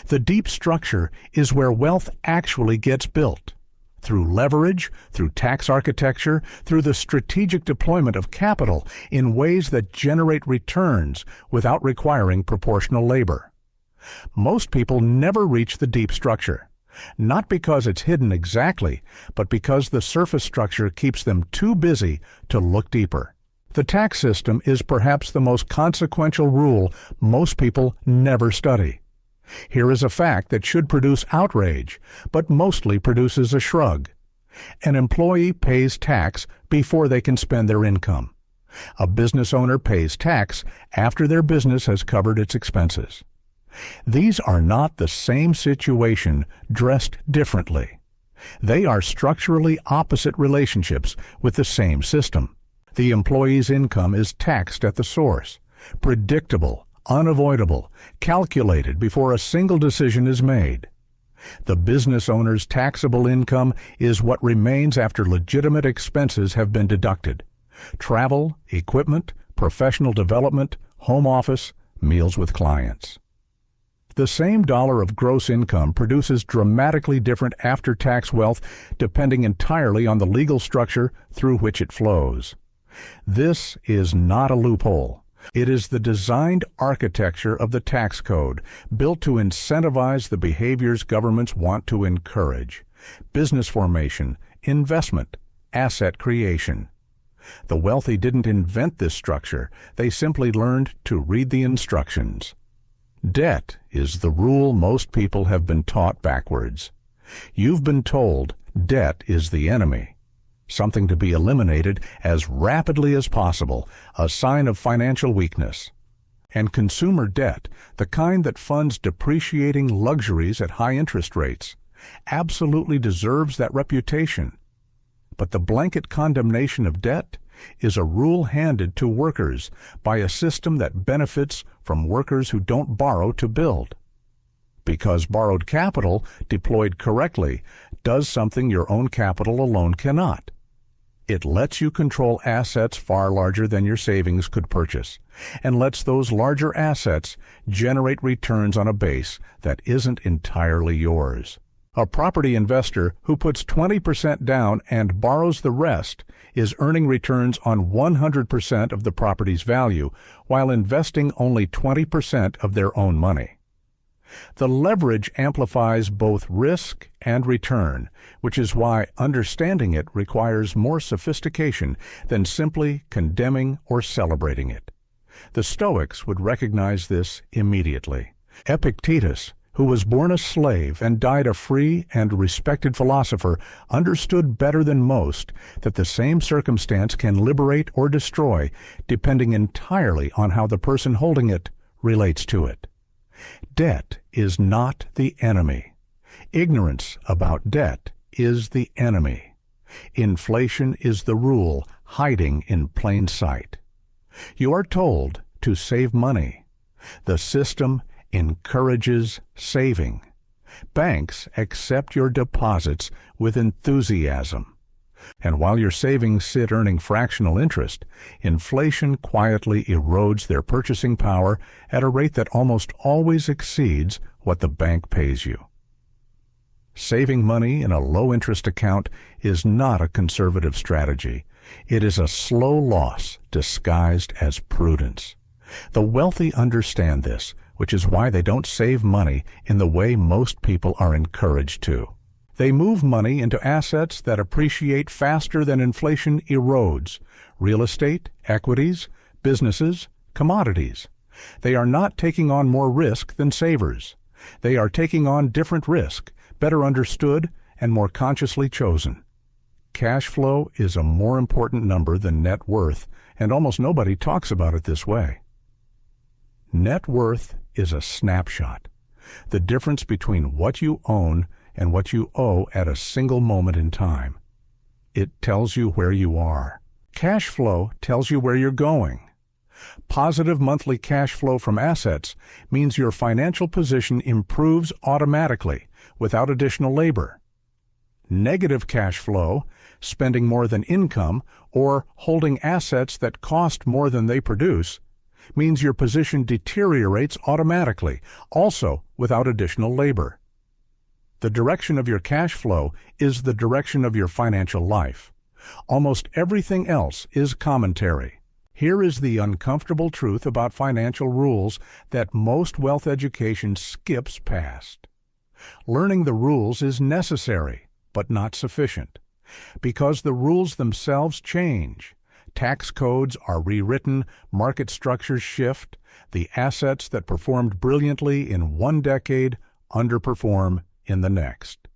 The deep structure is where wealth actually gets built. Through leverage, through tax architecture, through the strategic deployment of capital in ways that generate returns without requiring proportional labor. Most people never reach the deep structure, not because it's hidden exactly, but because the surface structure keeps them too busy to look deeper. The tax system is perhaps the most consequential rule most people never study. Here is a fact that should produce outrage, but mostly produces a shrug. An employee pays tax before they can spend their income. A business owner pays tax after their business has covered its expenses. These are not the same situation dressed differently. They are structurally opposite relationships with the same system. The employee's income is taxed at the source, predictable, unavoidable, calculated before a single decision is made. The business owner's taxable income is what remains after legitimate expenses have been deducted: travel, equipment, professional development, home office, meals with clients. The same dollar of gross income produces dramatically different after-tax wealth depending entirely on the legal structure through which it flows. This is not a loophole. It is the designed architecture of the tax code, built to incentivize the behaviors governments want to encourage: business formation, investment, asset creation. The wealthy didn't invent this structure, they simply learned to read the instructions. Debt is the rule most people have been taught backwards. You've been told debt is the enemy, something to be eliminated as rapidly as possible, a sign of financial weakness. And consumer debt, the kind that funds depreciating luxuries at high interest rates, absolutely deserves that reputation. But the blanket condemnation of debt is a rule handed to workers by a system that benefits from workers who don't borrow to build. Because borrowed capital, deployed correctly, does something your own capital alone cannot. It lets you control assets far larger than your savings could purchase, and lets those larger assets generate returns on a base that isn't entirely yours. A property investor who puts 20% down and borrows the rest is earning returns on 100% of the property's value while investing only 20% of their own money. The leverage amplifies both risk and return, which is why understanding it requires more sophistication than simply condemning or celebrating it. The Stoics would recognize this immediately. Epictetus, who was born a slave and died a free and respected philosopher, understood better than most that the same circumstance can liberate or destroy, depending entirely on how the person holding it relates to it. Debt is not the enemy. Ignorance about debt is the enemy. Inflation is the rule hiding in plain sight. You are told to save money. The system encourages saving. Banks accept your deposits with enthusiasm. And while your savings sit earning fractional interest, inflation quietly erodes their purchasing power at a rate that almost always exceeds what the bank pays you. Saving money in a low-interest account is not a conservative strategy. It is a slow loss disguised as prudence. The wealthy understand this, which is why they don't save money in the way most people are encouraged to. They move money into assets that appreciate faster than inflation erodes: real estate, equities, businesses, commodities. They are not taking on more risk than savers. They are taking on different risk, better understood and more consciously chosen. Cash flow is a more important number than net worth, and almost nobody talks about it this way. Net worth is a snapshot, the difference between what you own and what you owe at a single moment in time. It tells you where you are. Cash flow tells you where you're going. Positive monthly cash flow from assets means your financial position improves automatically without additional labor. Negative cash flow, spending more than income, or holding assets that cost more than they produce, means your position deteriorates automatically, also without additional labor. The direction of your cash flow is the direction of your financial life. Almost everything else is commentary. Here is the uncomfortable truth about financial rules that most wealth education skips past. Learning the rules is necessary, but not sufficient, because the rules themselves change. Tax codes are rewritten, market structures shift, the assets that performed brilliantly in one decade underperform in the next.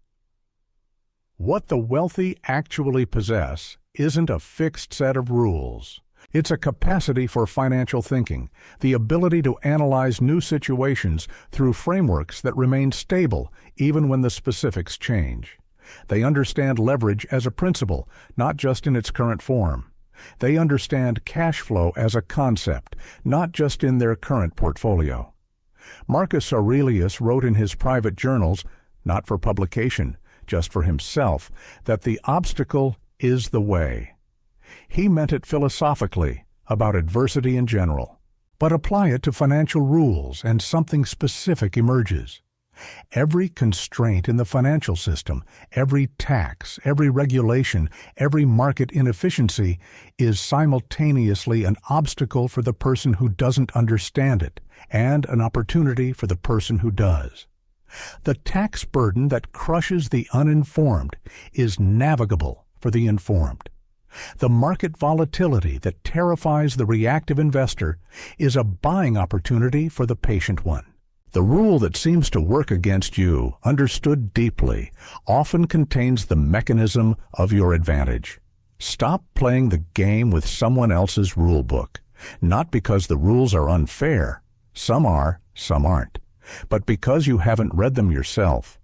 What the wealthy actually possess isn't a fixed set of rules. It's a capacity for financial thinking, the ability to analyze new situations through frameworks that remain stable even when the specifics change. They understand leverage as a principle, not just in its current form. They understand cash flow as a concept, not just in their current portfolio. Marcus Aurelius wrote in his private journals, not for publication, just for himself, that the obstacle is the way. He meant it philosophically, about adversity in general. But apply it to financial rules and something specific emerges. Every constraint in the financial system, every tax, every regulation, every market inefficiency is simultaneously an obstacle for the person who doesn't understand it and an opportunity for the person who does. The tax burden that crushes the uninformed is navigable for the informed. The market volatility that terrifies the reactive investor is a buying opportunity for the patient one. The rule that seems to work against you, understood deeply, often contains the mechanism of your advantage. Stop playing the game with someone else's rule book, not because the rules are unfair. Some are, some aren't. But because you haven't read them yourself.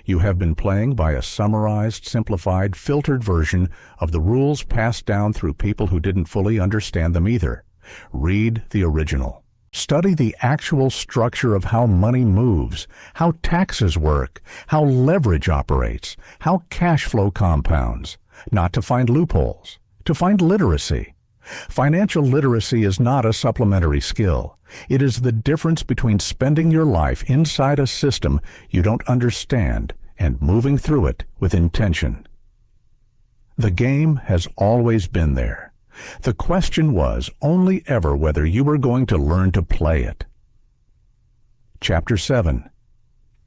You have been playing by a summarized, simplified, filtered version of the rules passed down through people who didn't fully understand them either. Read the original. Study the actual structure of how money moves, how taxes work, how leverage operates, how cash flow compounds, not to find loopholes, to find literacy. Financial literacy is not a supplementary skill. It is the difference between spending your life inside a system you don't understand and moving through it with intention. The game has always been there. The question was only ever whether you were going to learn to play it. Chapter 7.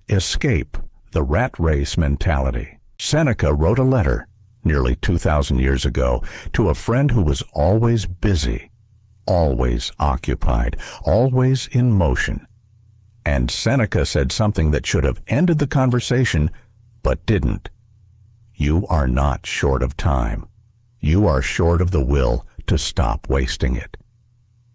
Escape the rat race mentality. Seneca wrote a letter, nearly 2,000 years ago, to a friend who was always busy, always occupied, always in motion. And Seneca said something that should have ended the conversation, but didn't. You are not short of time. You are short of the will to stop wasting it.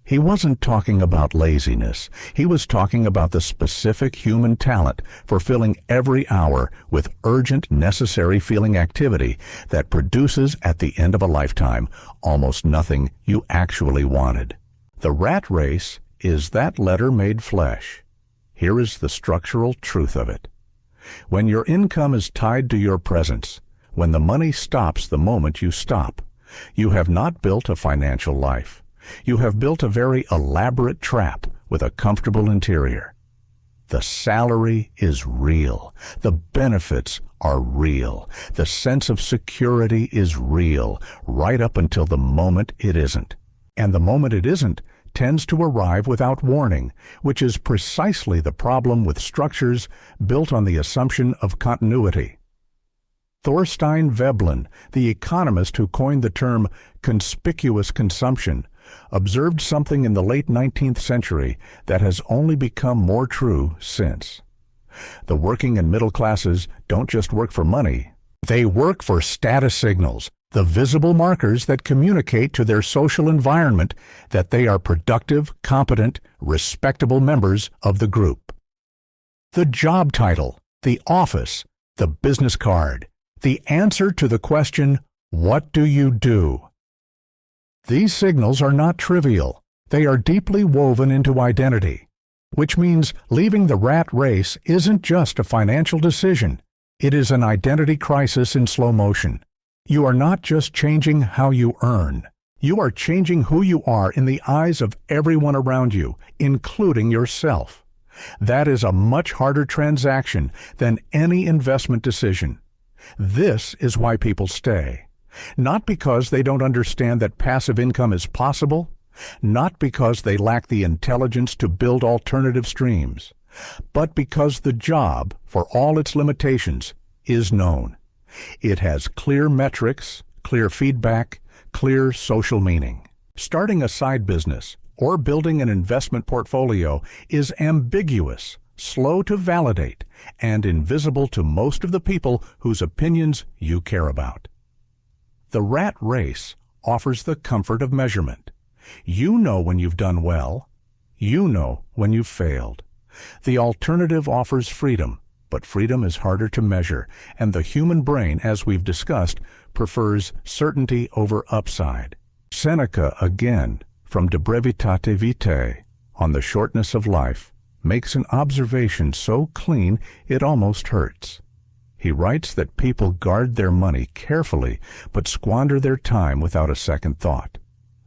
He wasn't talking about laziness. He was talking about the specific human talent for filling every hour with urgent, necessary feeling activity that produces at the end of a lifetime almost nothing you actually wanted. The rat race is that letter made flesh. Here is the structural truth of it. When your income is tied to your presence, when the money stops the moment you stop, you have not built a financial life. You have built a very elaborate trap with a comfortable interior. The salary is real. The benefits are real. The sense of security is real, right up until the moment it isn't. And the moment it isn't tends to arrive without warning, which is precisely the problem with structures built on the assumption of continuity. Thorstein Veblen, the economist who coined the term conspicuous consumption, observed something in the late 19th century that has only become more true since. The working and middle classes don't just work for money. They work for status signals, the visible markers that communicate to their social environment that they are productive, competent, respectable members of the group. The job title, the office, the business card, the answer to the question, what do you do? These signals are not trivial. They are deeply woven into identity, which means leaving the rat race isn't just a financial decision. It is an identity crisis in slow motion. You are not just changing how you earn. You are changing who you are in the eyes of everyone around you, including yourself. That is a much harder transaction than any investment decision. This is why people stay. Not because they don't understand that passive income is possible, not because they lack the intelligence to build alternative streams, but because the job, for all its limitations, is known. It has clear metrics, clear feedback, clear social meaning. Starting a side business or building an investment portfolio is ambiguous, slow to validate, and invisible to most of the people whose opinions you care about. The rat race offers the comfort of measurement. You know when you've done well. You know when you've failed. The alternative offers freedom, but freedom is harder to measure, and the human brain, as we've discussed, prefers certainty over upside. Seneca, again, from De Brevitate Vitae, on the shortness of life, makes an observation so clean it almost hurts. He writes that people guard their money carefully but squander their time without a second thought.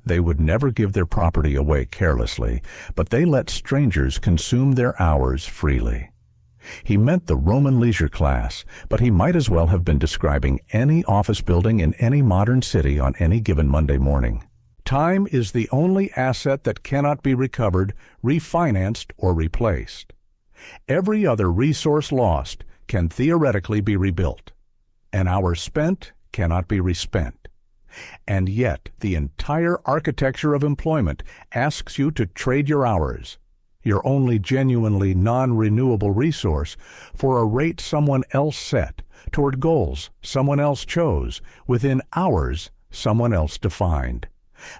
They would never give their property away carelessly, but they let strangers consume their hours freely. He meant the Roman leisure class, but he might as well have been describing any office building in any modern city on any given Monday morning. Time is the only asset that cannot be recovered, refinanced, or replaced. Every other resource lost can theoretically be rebuilt. An hour spent cannot be respent. And yet, the entire architecture of employment asks you to trade your hours, your only genuinely non-renewable resource, for a rate someone else set, toward goals someone else chose, within hours someone else defined.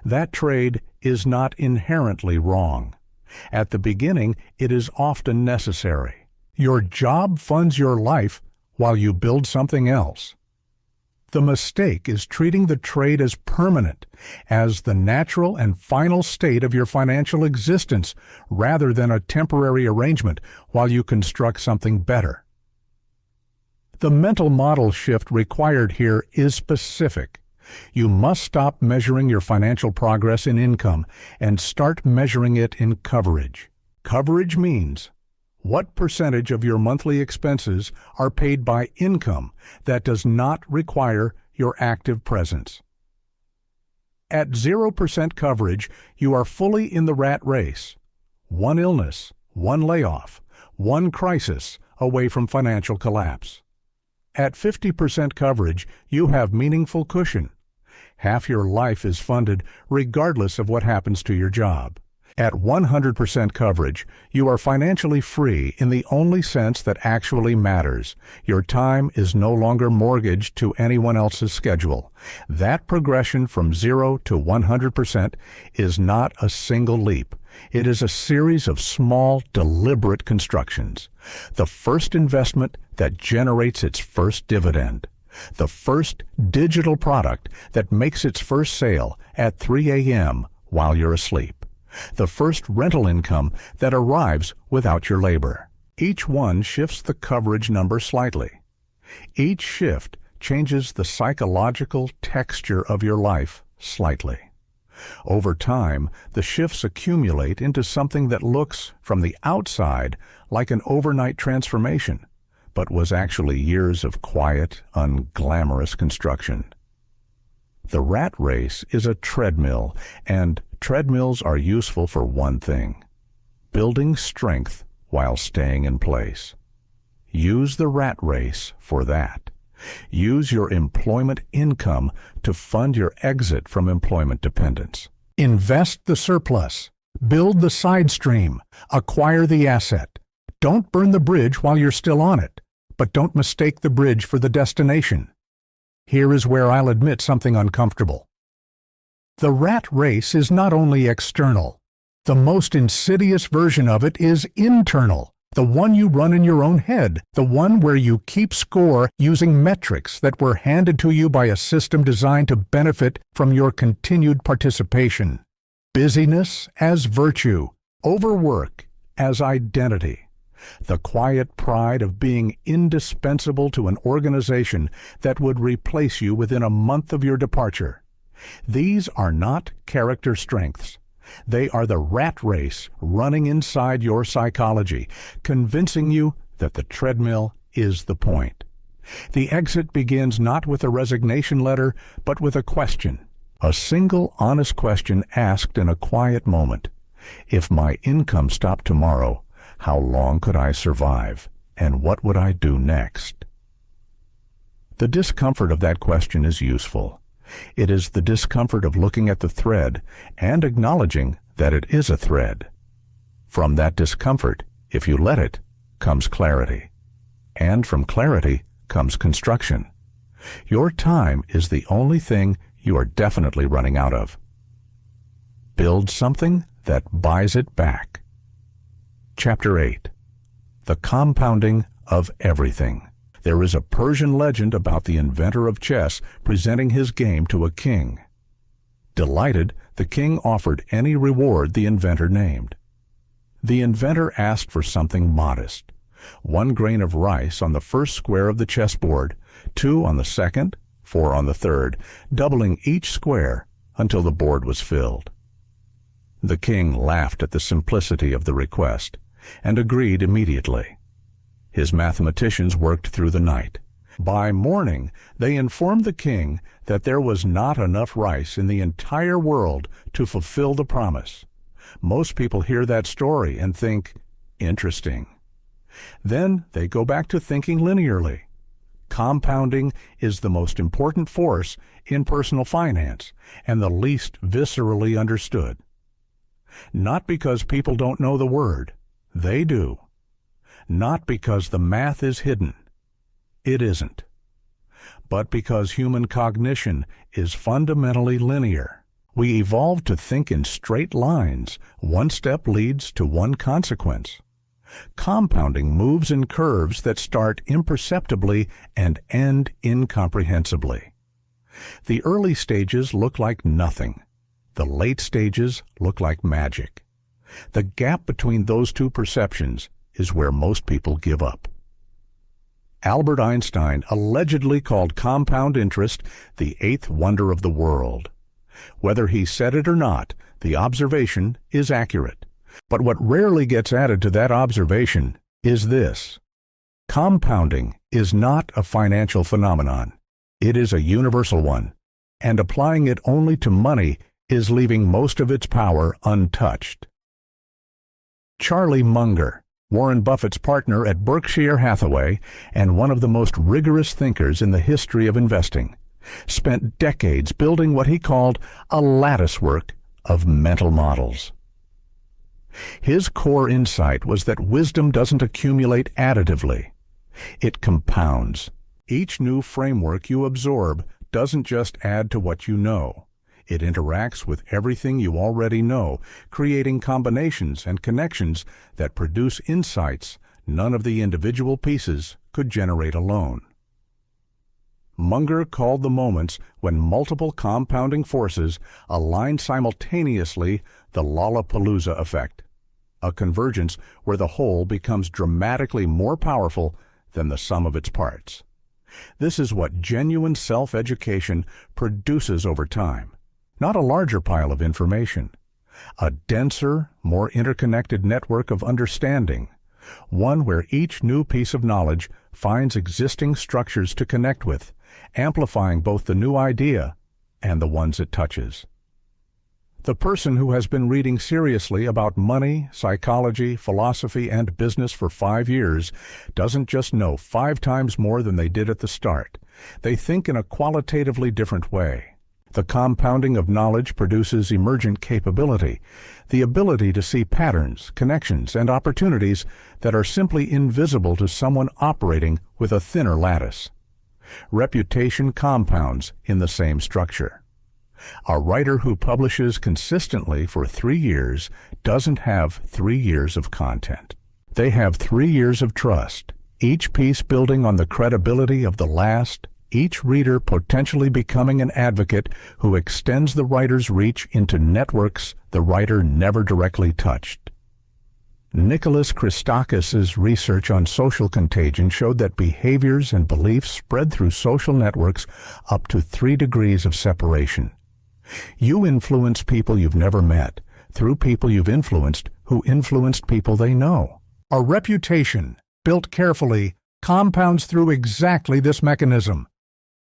That trade is not inherently wrong. At the beginning, it is often necessary. Your job funds your life while you build something else. The mistake is treating the trade as permanent, as the natural and final state of your financial existence, rather than a temporary arrangement while you construct something better. The mental model shift required here is specific. You must stop measuring your financial progress in income and start measuring it in coverage. Coverage means what percentage of your monthly expenses are paid by income that does not require your active presence. At 0% coverage, you are fully in the rat race. One illness, one layoff, one crisis away from financial collapse. At 50% coverage, you have meaningful cushion. Half your life is funded regardless of what happens to your job. At 100% coverage, you are financially free in the only sense that actually matters. Your time is no longer mortgaged to anyone else's schedule. That progression from 0 to 100% is not a single leap. It is a series of small, deliberate constructions. The first investment that generates its first dividend. The first digital product that makes its first sale at 3 a.m. while you're asleep. The first rental income that arrives without your labor. Each one shifts the coverage number slightly. Each shift changes the psychological texture of your life slightly. Over time, the shifts accumulate into something that looks, from the outside, like an overnight transformation, but was actually years of quiet, unglamorous construction. The rat race is a treadmill, and treadmills are useful for one thing: building strength while staying in place. Use the rat race for that. Use your employment income to fund your exit from employment dependence. Invest the surplus. Build the side stream. Acquire the asset. Don't burn the bridge while you're still on it, but don't mistake the bridge for the destination. Here is where I'll admit something uncomfortable. The rat race is not only external. The most insidious version of it is internal, the one you run in your own head, the one where you keep score using metrics that were handed to you by a system designed to benefit from your continued participation. Busyness as virtue, overwork as identity. The quiet pride of being indispensable to an organization that would replace you within a month of your departure. These are not character strengths. They are the rat race running inside your psychology, convincing you that the treadmill is the point. The exit begins not with a resignation letter, but with a question. A single honest question asked in a quiet moment. If my income stopped tomorrow, how long could I survive, and what would I do next? The discomfort of that question is useful. It is the discomfort of looking at the thread and acknowledging that it is a thread. From that discomfort, if you let it, comes clarity. And from clarity comes construction. Your time is the only thing you are definitely running out of. Build something that buys it back. Chapter 8. The Compounding of Everything. There is a Persian legend about the inventor of chess presenting his game to a king. Delighted, the king offered any reward the inventor named. The inventor asked for something modest. 1 grain of rice on the first square of the chessboard, 2 on the second, 4 on the third, doubling each square until the board was filled. The king laughed at the simplicity of the request and agreed immediately. His mathematicians worked through the night. By morning, they informed the king that there was not enough rice in the entire world to fulfill the promise. Most people hear that story and think, interesting. Then they go back to thinking linearly. Compounding is the most important force in personal finance and the least viscerally understood. Not because people don't know the word. They do. Not because the math is hidden. It isn't. But because human cognition is fundamentally linear. We evolved to think in straight lines. One step leads to one consequence. Compounding moves in curves that start imperceptibly and end incomprehensibly. The early stages look like nothing. The late stages look like magic. The gap between those two perceptions is where most people give up. Albert Einstein allegedly called compound interest the 8th wonder of the world. Whether he said it or not, the observation is accurate. But what rarely gets added to that observation is this. Compounding is not a financial phenomenon. It is a universal one, and applying it only to money is leaving most of its power untouched. Charlie Munger, Warren Buffett's partner at Berkshire Hathaway and one of the most rigorous thinkers in the history of investing, spent decades building what he called a latticework of mental models. His core insight was that wisdom doesn't accumulate additively. It compounds. Each new framework you absorb doesn't just add to what you know. It interacts with everything you already know, creating combinations and connections that produce insights none of the individual pieces could generate alone. Munger called the moments when multiple compounding forces align simultaneously the Lollapalooza effect, a convergence where the whole becomes dramatically more powerful than the sum of its parts. This is what genuine self-education produces over time. Not a larger pile of information, a denser, more interconnected network of understanding, one where each new piece of knowledge finds existing structures to connect with, amplifying both the new idea and the ones it touches. The person who has been reading seriously about money, psychology, philosophy, and business for 5 years doesn't just know 5 times more than they did at the start. They think in a qualitatively different way. The compounding of knowledge produces emergent capability, the ability to see patterns, connections, and opportunities that are simply invisible to someone operating with a thinner lattice. Reputation compounds in the same structure. A writer who publishes consistently for 3 years doesn't have 3 years of content. They have 3 years of trust, each piece building on the credibility of the last, each reader potentially becoming an advocate who extends the writer's reach into networks the writer never directly touched. Nicholas Christakis' research on social contagion showed that behaviors and beliefs spread through social networks up to 3 degrees of separation. You influence people you've never met through people you've influenced who influenced people they know. A reputation, built carefully, compounds through exactly this mechanism.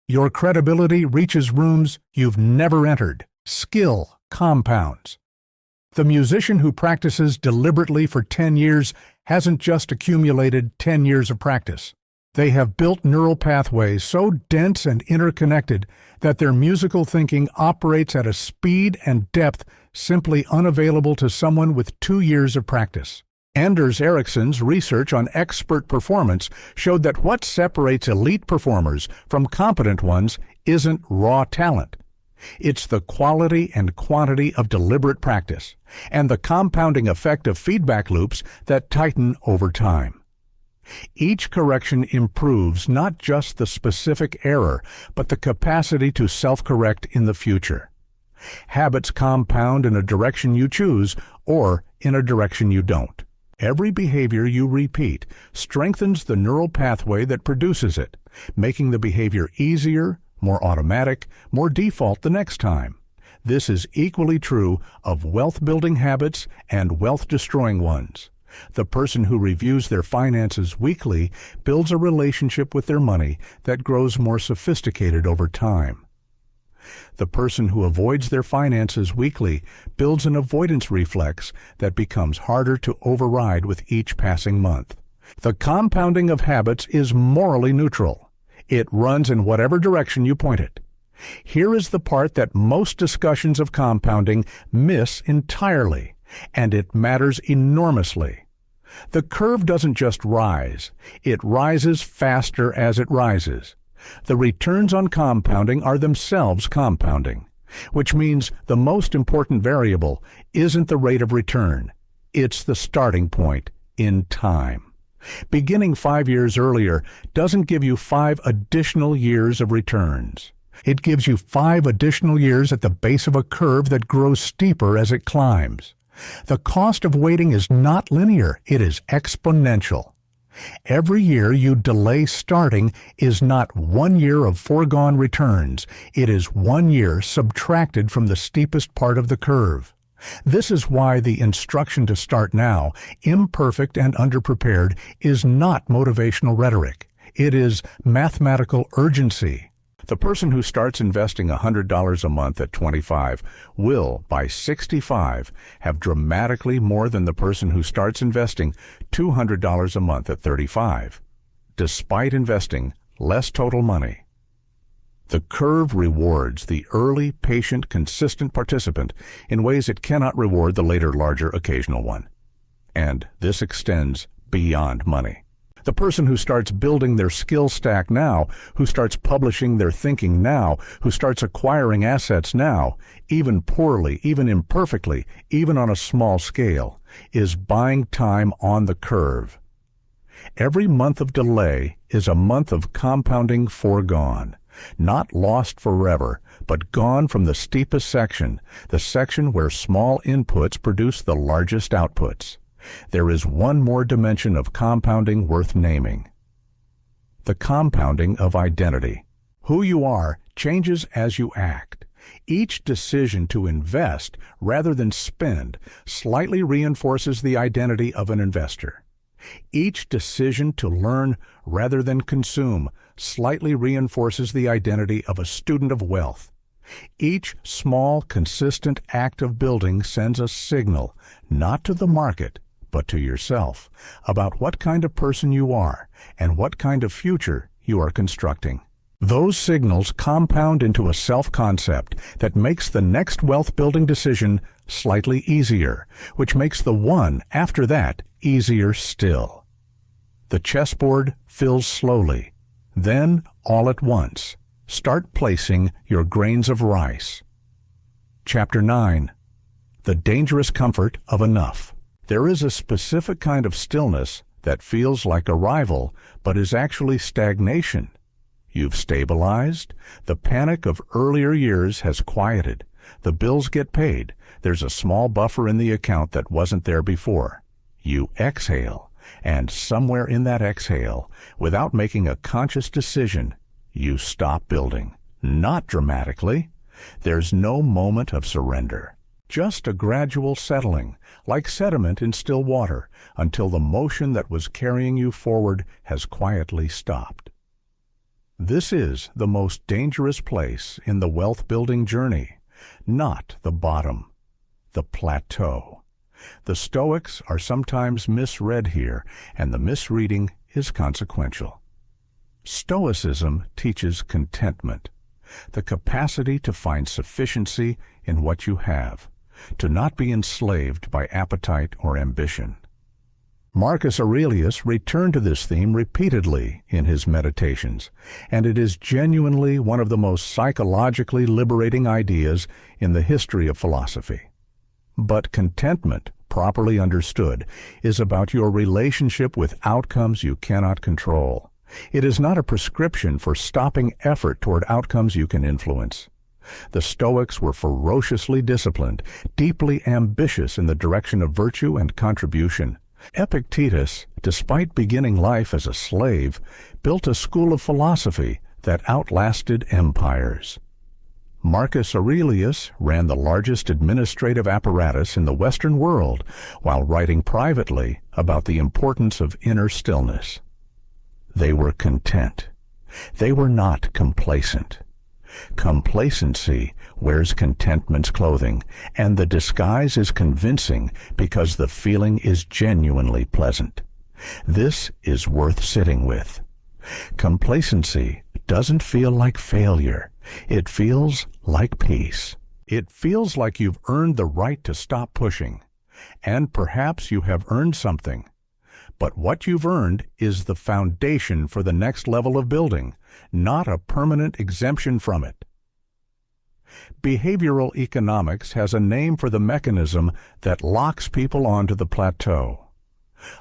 Your credibility reaches rooms you've never entered. Skill compounds. The musician who practices deliberately for 10 years hasn't just accumulated 10 years of practice. They have built neural pathways so dense and interconnected that their musical thinking operates at a speed and depth simply unavailable to someone with 2 years of practice. Anders Ericsson's research on expert performance showed that what separates elite performers from competent ones isn't raw talent. It's the quality and quantity of deliberate practice, and the compounding effect of feedback loops that tighten over time. Each correction improves not just the specific error, but the capacity to self-correct in the future. Habits compound in a direction you choose or in a direction you don't. Every behavior you repeat strengthens the neural pathway that produces it, making the behavior easier, more automatic, more default the next time. This is equally true of wealth-building habits and wealth-destroying ones. The person who reviews their finances weekly builds a relationship with their money that grows more sophisticated over time. The person who avoids their finances weekly builds an avoidance reflex that becomes harder to override with each passing month. The compounding of habits is morally neutral. It runs in whatever direction you point it. Here is the part that most discussions of compounding miss entirely, and it matters enormously. The curve doesn't just rise, it rises faster as it rises. The returns on compounding are themselves compounding, which means the most important variable isn't the rate of return, it's the starting point in time. Beginning 5 years earlier doesn't give you 5 additional years of returns. It gives you 5 additional years at the base of a curve that grows steeper as it climbs. The cost of waiting is not linear, it is exponential. Every year you delay starting is not 1 year of foregone returns, it is 1 year subtracted from the steepest part of the curve. This is why the instruction to start now, imperfect and underprepared, is not motivational rhetoric. It is mathematical urgency. The person who starts investing $100 a month at 25 will, by 65, have dramatically more than the person who starts investing $200 a month at 35, despite investing less total money. The curve rewards the early, patient, consistent participant in ways it cannot reward the later, larger, occasional one. And this extends beyond money. The person who starts building their skill stack now, who starts publishing their thinking now, who starts acquiring assets now, even poorly, even imperfectly, even on a small scale, is buying time on the curve. Every month of delay is a month of compounding foregone. Not lost forever, but gone from the steepest section, the section where small inputs produce the largest outputs. There is one more dimension of compounding worth naming. The compounding of identity. Who you are changes as you act. Each decision to invest rather than spend slightly reinforces the identity of an investor. Each decision to learn rather than consume slightly reinforces the identity of a student of wealth. Each small, consistent act of building sends a signal, not to the market, but to yourself, about what kind of person you are and what kind of future you are constructing. Those signals compound into a self-concept that makes the next wealth-building decision slightly easier, which makes the one after that easier still. The chessboard fills slowly, then all at once. Start placing your grains of rice. Chapter 9. The dangerous comfort of enough. There is a specific kind of stillness that feels like arrival, but is actually stagnation. You've stabilized. The panic of earlier years has quieted. The bills get paid. There's a small buffer in the account that wasn't there before. You exhale, and somewhere in that exhale, without making a conscious decision, you stop building. Not dramatically. There's no moment of surrender. Just a gradual settling, like sediment in still water, until the motion that was carrying you forward has quietly stopped. This is the most dangerous place in the wealth-building journey, not the bottom, the plateau. The Stoics are sometimes misread here, and the misreading is consequential. Stoicism teaches contentment, the capacity to find sufficiency in what you have, to not be enslaved by appetite or ambition. Marcus Aurelius returned to this theme repeatedly in his meditations, and it is genuinely one of the most psychologically liberating ideas in the history of philosophy. But contentment, properly understood, is about your relationship with outcomes you cannot control. It is not a prescription for stopping effort toward outcomes you can influence. The Stoics were ferociously disciplined, deeply ambitious in the direction of virtue and contribution. Epictetus, despite beginning life as a slave, built a school of philosophy that outlasted empires. Marcus Aurelius ran the largest administrative apparatus in the Western world while writing privately about the importance of inner stillness. They were content. They were not complacent. Complacency wears contentment's clothing, and the disguise is convincing because the feeling is genuinely pleasant. This is worth sitting with. Complacency doesn't feel like failure. It feels like peace. It feels like you've earned the right to stop pushing, and perhaps you have earned something. But what you've earned is the foundation for the next level of building, not a permanent exemption from it. Behavioral economics has a name for the mechanism that locks people onto the plateau.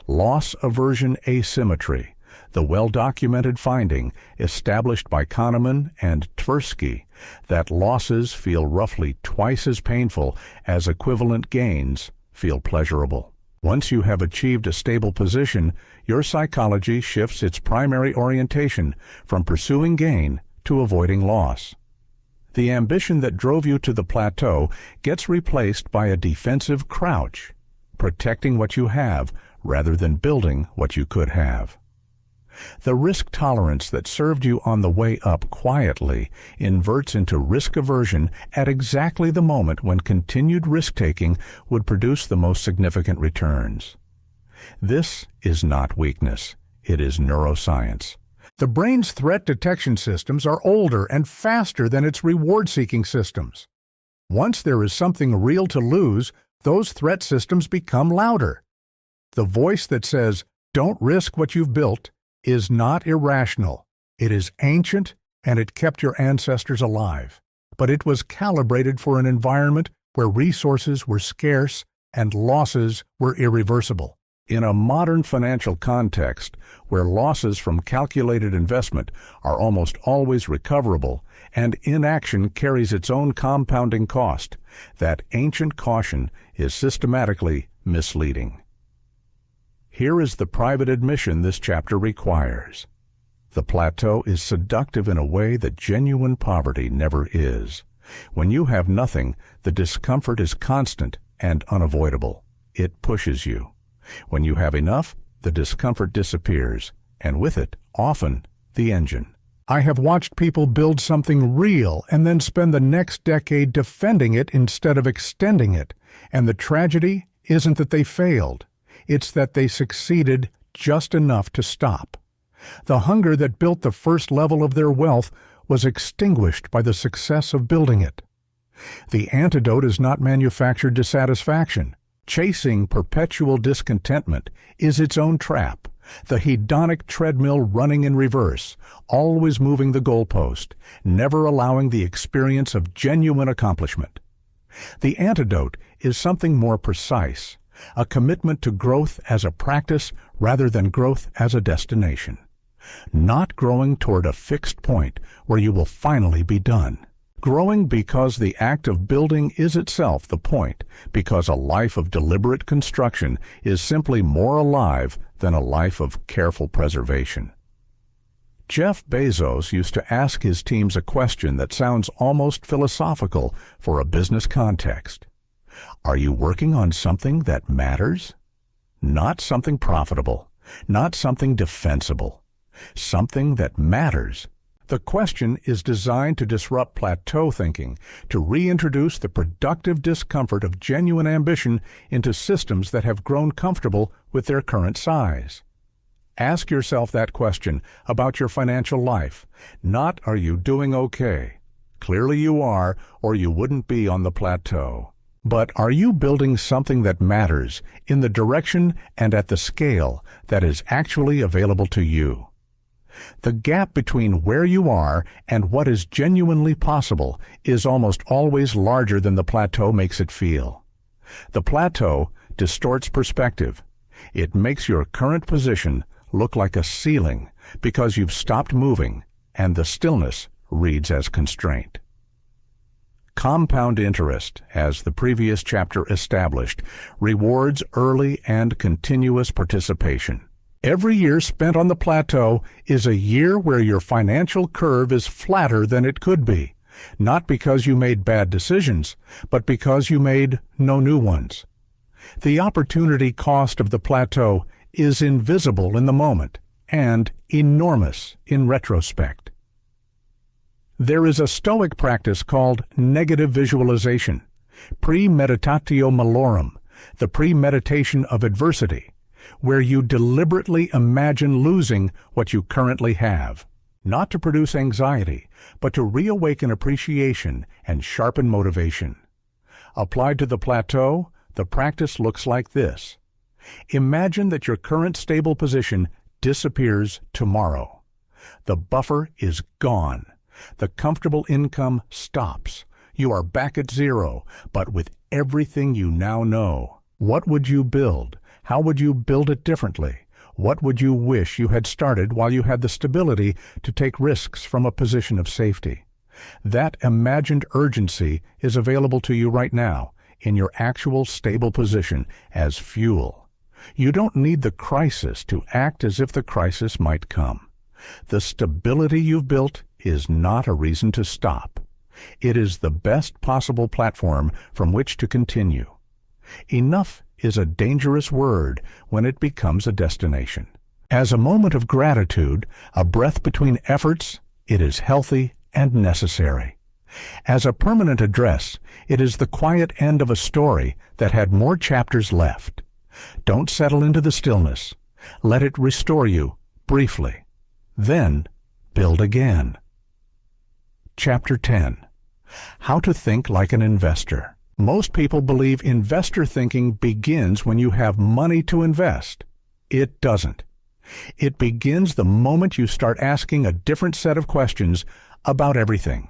Loss aversion asymmetry, the well-documented finding established by Kahneman and Tversky that losses feel roughly twice as painful as equivalent gains feel pleasurable. Once you have achieved a stable position, your psychology shifts its primary orientation from pursuing gain to avoiding loss. The ambition that drove you to the plateau gets replaced by a defensive crouch, protecting what you have rather than building what you could have. The risk tolerance that served you on the way up quietly inverts into risk aversion at exactly the moment when continued risk-taking would produce the most significant returns. This is not weakness. It is neuroscience. The brain's threat detection systems are older and faster than its reward-seeking systems. Once there is something real to lose, those threat systems become louder. The voice that says, "Don't risk what you've built," is not irrational. It is ancient, and it kept your ancestors alive. But it was calibrated for an environment where resources were scarce and losses were irreversible. In a modern financial context, where losses from calculated investment are almost always recoverable and inaction carries its own compounding cost, that ancient caution is systematically misleading. Here is the private admission this chapter requires. The plateau is seductive in a way that genuine poverty never is. When you have nothing, the discomfort is constant and unavoidable. It pushes you. When you have enough, the discomfort disappears, and with it, often, the engine. I have watched people build something real and then spend the next decade defending it instead of extending it, and the tragedy isn't that they failed. It's that they succeeded just enough to stop. The hunger that built the first level of their wealth was extinguished by the success of building it. The antidote is not manufactured dissatisfaction. Chasing perpetual discontentment is its own trap, the hedonic treadmill running in reverse, always moving the goalpost, never allowing the experience of genuine accomplishment. The antidote is something more precise, a commitment to growth as a practice rather than growth as a destination. Not growing toward a fixed point where you will finally be done. Growing because the act of building is itself the point, because a life of deliberate construction is simply more alive than a life of careful preservation. Jeff Bezos used to ask his teams a question that sounds almost philosophical for a business context. Are you working on something that matters? Not something profitable, not something defensible, something that matters. The question is designed to disrupt plateau thinking, to reintroduce the productive discomfort of genuine ambition into systems that have grown comfortable with their current size. Ask yourself that question about your financial life. Not, are you doing okay? Clearly you are, or you wouldn't be on the plateau. But are you building something that matters in the direction and at the scale that is actually available to you? The gap between where you are and what is genuinely possible is almost always larger than the plateau makes it feel. The plateau distorts perspective. It makes your current position look like a ceiling because you've stopped moving, and the stillness reads as constraint. Compound interest, as the previous chapter established, rewards early and continuous participation. Every year spent on the plateau is a year where your financial curve is flatter than it could be, not because you made bad decisions, but because you made no new ones. The opportunity cost of the plateau is invisible in the moment and enormous in retrospect. There is a Stoic practice called negative visualization, premeditatio malorum, the premeditation of adversity, where you deliberately imagine losing what you currently have, not to produce anxiety, but to reawaken appreciation and sharpen motivation. Applied to the plateau, the practice looks like this. Imagine that your current stable position disappears tomorrow. The buffer is gone. The comfortable income stops. You are back at zero, but with everything you now know. What would you build? How would you build it differently? What would you wish you had started while you had the stability to take risks from a position of safety? That imagined urgency is available to you right now in your actual stable position as fuel. You don't need the crisis to act as if the crisis might come. The stability you've built is not a reason to stop. It is the best possible platform from which to continue. Enough is a dangerous word when it becomes a destination. As a moment of gratitude, a breath between efforts, it is healthy and necessary. As a permanent address, it is the quiet end of a story that had more chapters left. Don't settle into the stillness. Let it restore you briefly. Then build again. Chapter 10. How to think like an investor. Most people believe investor thinking begins when you have money to invest. It doesn't. It begins the moment you start asking a different set of questions about everything.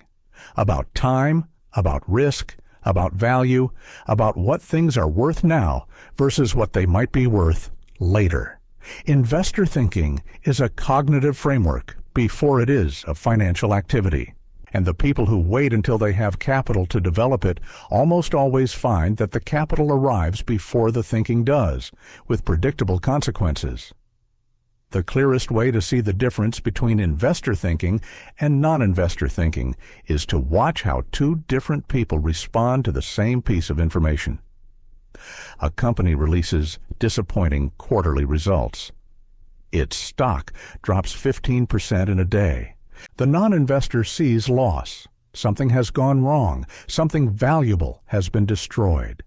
About time, about risk, about value, about what things are worth now versus what they might be worth later. Investor thinking is a cognitive framework before it is a financial activity. And the people who wait until they have capital to develop it almost always find that the capital arrives before the thinking does, with predictable consequences. The clearest way to see the difference between investor thinking and non-investor thinking is to watch how two different people respond to the same piece of information. A company releases disappointing quarterly results. Its stock drops 15% in a day. The non-investor sees loss. Something has gone wrong. Something valuable has been destroyed.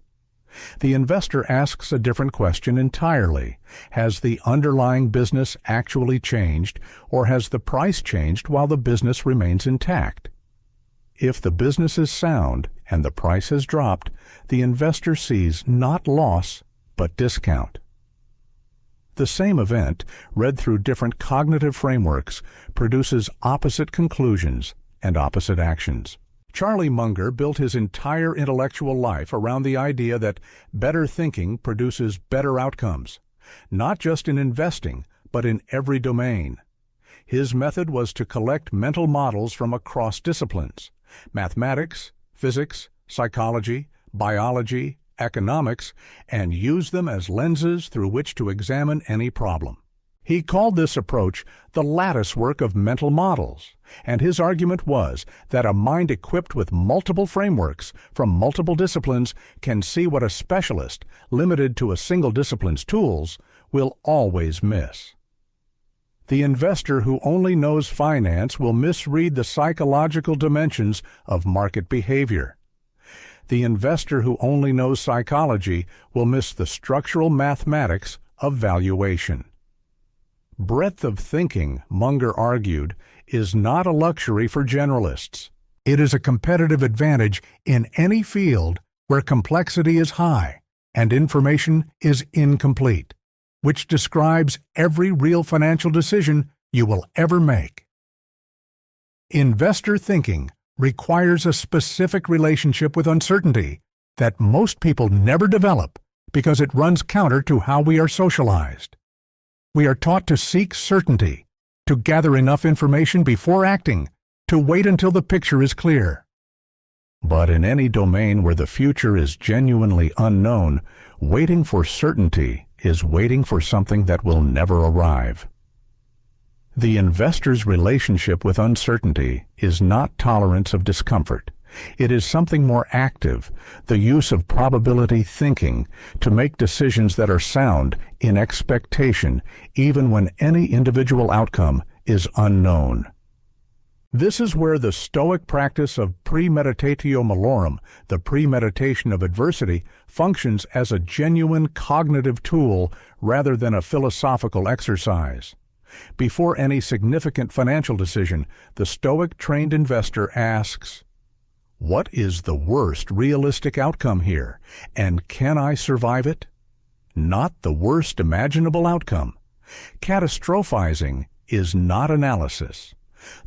The investor asks a different question entirely. Has the underlying business actually changed, or has the price changed while the business remains intact? If the business is sound and the price has dropped, the investor sees not loss, but discount. The same event, read through different cognitive frameworks, produces opposite conclusions and opposite actions. Charlie Munger built his entire intellectual life around the idea that better thinking produces better outcomes, not just in investing, but in every domain. His method was to collect mental models from across disciplines: mathematics, physics, psychology, biology, economics, and use them as lenses through which to examine any problem. He called this approach the lattice work of mental models, and his argument was that a mind equipped with multiple frameworks from multiple disciplines can see what a specialist, limited to a single discipline's tools, will always miss. The investor who only knows finance will misread the psychological dimensions of market behavior. The investor who only knows psychology will miss the structural mathematics of valuation. Breadth of thinking, Munger argued, is not a luxury for generalists. It is a competitive advantage in any field where complexity is high and information is incomplete, which describes every real financial decision you will ever make. Investor thinking requires a specific relationship with uncertainty that most people never develop because it runs counter to how we are socialized. We are taught to seek certainty, to gather enough information before acting, to wait until the picture is clear. But in any domain where the future is genuinely unknown, waiting for certainty is waiting for something that will never arrive. The investor's relationship with uncertainty is not tolerance of discomfort. It is something more active, the use of probability thinking to make decisions that are sound in expectation, even when any individual outcome is unknown. This is where the Stoic practice of premeditatio malorum, the premeditation of adversity, functions as a genuine cognitive tool rather than a philosophical exercise. Before any significant financial decision, the Stoic trained investor asks, "What is the worst realistic outcome here, and can I survive it?" Not the worst imaginable outcome. Catastrophizing is not analysis.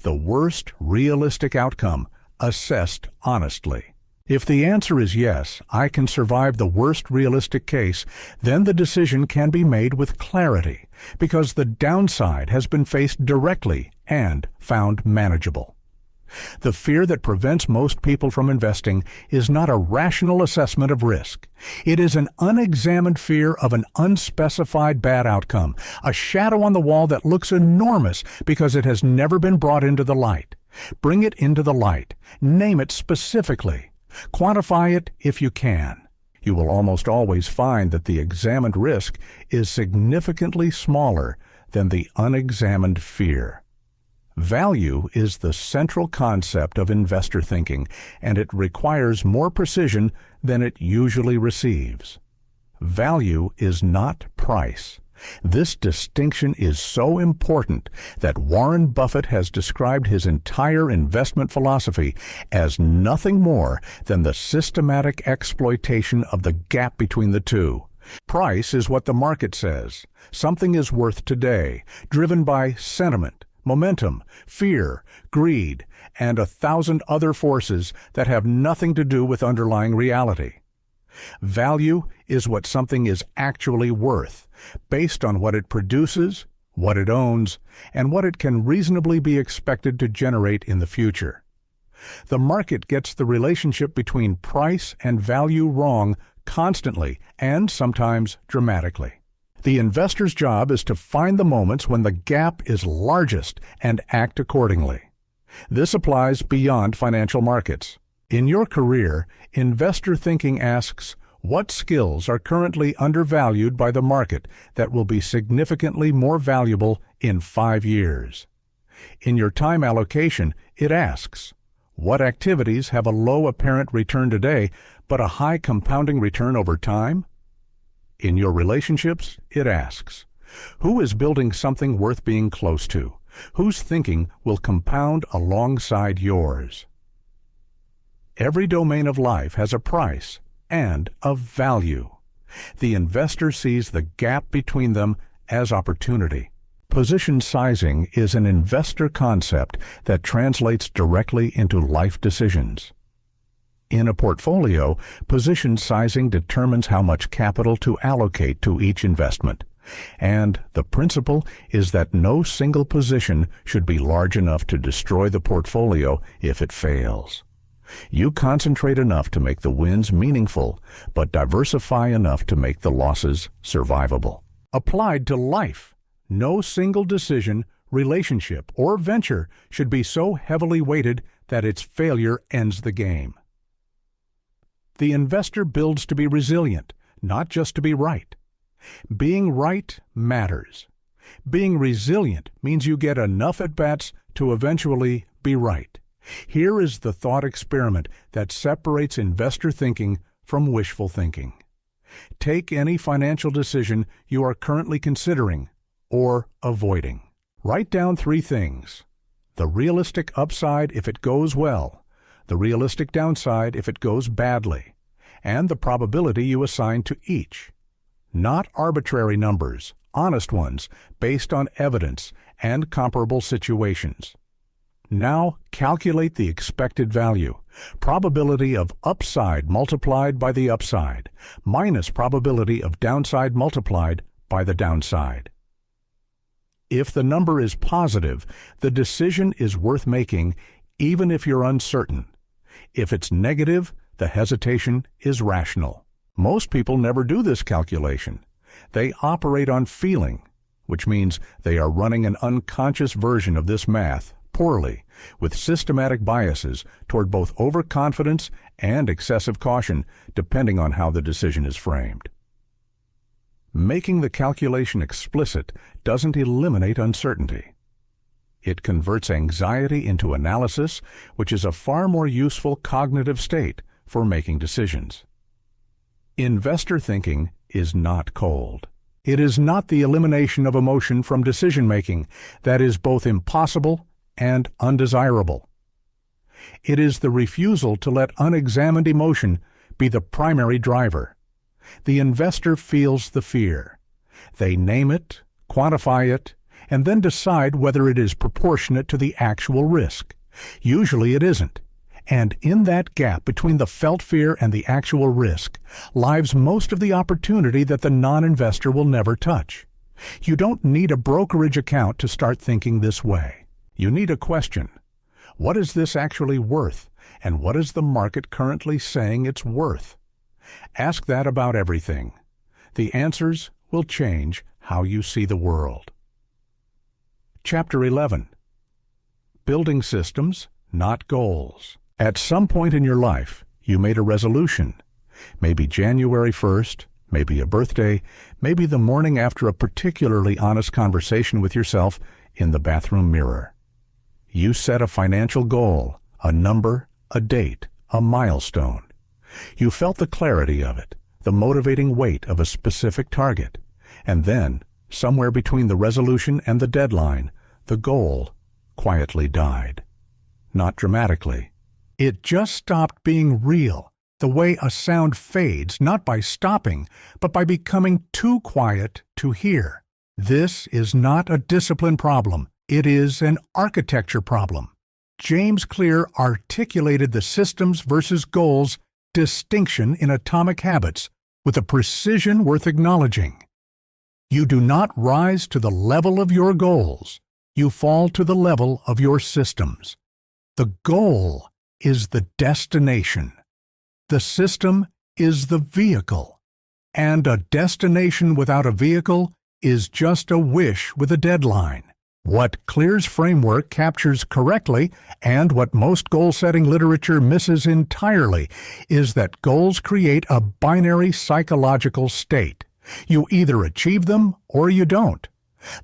The worst realistic outcome, assessed honestly. If the answer is yes, I can survive the worst realistic case, then the decision can be made with clarity, because the downside has been faced directly and found manageable. The fear that prevents most people from investing is not a rational assessment of risk. It is an unexamined fear of an unspecified bad outcome, a shadow on the wall that looks enormous because it has never been brought into the light. Bring it into the light. Name it specifically. Quantify it if you can. You will almost always find that the examined risk is significantly smaller than the unexamined fear. Value is the central concept of investor thinking, and it requires more precision than it usually receives. Value is not price. This distinction is so important that Warren Buffett has described his entire investment philosophy as nothing more than the systematic exploitation of the gap between the two. Price is what the market says. Something is worth today, driven by sentiment, momentum, fear, greed, and 1,000 other forces that have nothing to do with underlying reality. Value is what something is actually worth, based on what it produces, what it owns, and what it can reasonably be expected to generate in the future. The market gets the relationship between price and value wrong constantly and sometimes dramatically. The investor's job is to find the moments when the gap is largest and act accordingly. This applies beyond financial markets. In your career, investor thinking asks, what skills are currently undervalued by the market that will be significantly more valuable in 5 years? In your time allocation, it asks, what activities have a low apparent return today but a high compounding return over time? In your relationships, it asks, who is building something worth being close to? Whose thinking will compound alongside yours? Every domain of life has a price and a value. The investor sees the gap between them as opportunity. Position sizing is an investor concept that translates directly into life decisions. In a portfolio, position sizing determines how much capital to allocate to each investment. And the principle is that no single position should be large enough to destroy the portfolio if it fails. You concentrate enough to make the wins meaningful, but diversify enough to make the losses survivable. Applied to life, no single decision, relationship, or venture should be so heavily weighted that its failure ends the game. The investor builds to be resilient, not just to be right. Being right matters. Being resilient means you get enough at-bats to eventually be right. Here is the thought experiment that separates investor thinking from wishful thinking. Take any financial decision you are currently considering or avoiding. Write down 3 things: the realistic upside if it goes well, the realistic downside if it goes badly, and the probability you assign to each. Not arbitrary numbers, honest ones based on evidence and comparable situations. Now calculate the expected value, probability of upside multiplied by the upside, minus probability of downside multiplied by the downside. If the number is positive, the decision is worth making even if you're uncertain. If it's negative, the hesitation is rational. Most people never do this calculation. They operate on feeling, which means they are running an unconscious version of this math poorly, with systematic biases toward both overconfidence and excessive caution, depending on how the decision is framed. Making the calculation explicit doesn't eliminate uncertainty. It converts anxiety into analysis, which is a far more useful cognitive state for making decisions. Investor thinking is not cold. It is not the elimination of emotion from decision-making that is both impossible and undesirable. It is the refusal to let unexamined emotion be the primary driver. The investor feels the fear. They name it, quantify it, and then decide whether it is proportionate to the actual risk. Usually it isn't. And in that gap between the felt fear and the actual risk lies most of the opportunity that the non-investor will never touch. You don't need a brokerage account to start thinking this way. You need a question. What is this actually worth, and what is the market currently saying it's worth? Ask that about everything. The answers will change how you see the world. Chapter 11. Building systems, not goals. At some point in your life, you made a resolution. Maybe January 1st, maybe a birthday, maybe the morning after a particularly honest conversation with yourself in the bathroom mirror. You set a financial goal, a number, a date, a milestone. You felt the clarity of it, the motivating weight of a specific target. And then, somewhere between the resolution and the deadline, the goal quietly died. Not dramatically. It just stopped being real, the way a sound fades, not by stopping, but by becoming too quiet to hear. This is not a discipline problem. It is an architecture problem. James Clear articulated the systems versus goals distinction in Atomic Habits with a precision worth acknowledging. You do not rise to the level of your goals. You fall to the level of your systems. The goal is the destination. The system is the vehicle. And a destination without a vehicle is just a wish with a deadline. What Clear's framework captures correctly, and what most goal-setting literature misses entirely, is that goals create a binary psychological state. You either achieve them or you don't.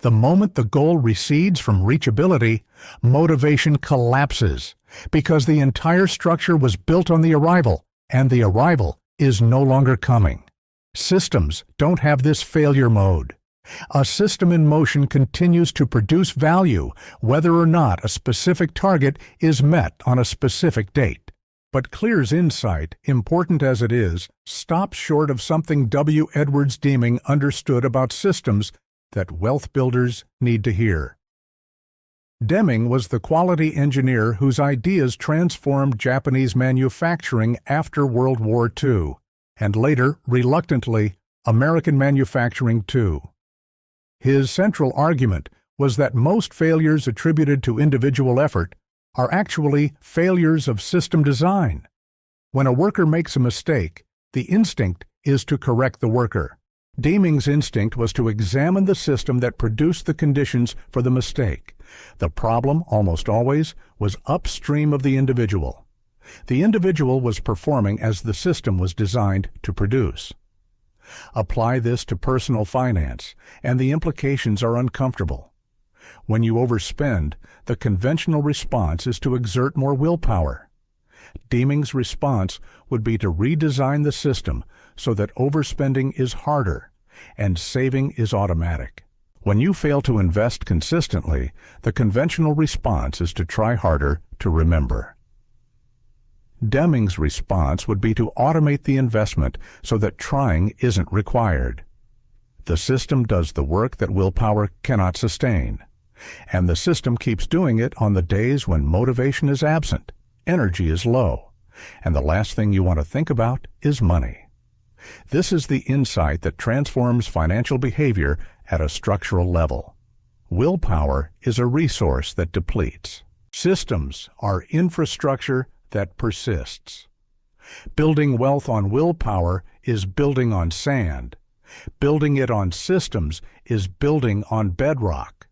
The moment the goal recedes from reachability, motivation collapses, because the entire structure was built on the arrival, and the arrival is no longer coming. Systems don't have this failure mode. A system in motion continues to produce value whether or not a specific target is met on a specific date. But Clear's insight, important as it is, stops short of something W. Edwards Deming understood about systems that wealth builders need to hear. Deming was the quality engineer whose ideas transformed Japanese manufacturing after World War II, and later, reluctantly, American manufacturing too. His central argument was that most failures attributed to individual effort are actually failures of system design. When a worker makes a mistake, the instinct is to correct the worker. Deming's instinct was to examine the system that produced the conditions for the mistake. The problem, almost always, was upstream of the individual. The individual was performing as the system was designed to produce. Apply this to personal finance, and the implications are uncomfortable. When you overspend, the conventional response is to exert more willpower. Deming's response would be to redesign the system so that overspending is harder and saving is automatic. When you fail to invest consistently, the conventional response is to try harder to remember. Deming's response would be to automate the investment so that trying isn't required. The system does the work that willpower cannot sustain, and the system keeps doing it on the days when motivation is absent, energy is low, and the last thing you want to think about is money. This is the insight that transforms financial behavior at a structural level. Willpower is a resource that depletes. Systems are infrastructure that persists. Building wealth on willpower is building on sand. Building it on systems is building on bedrock.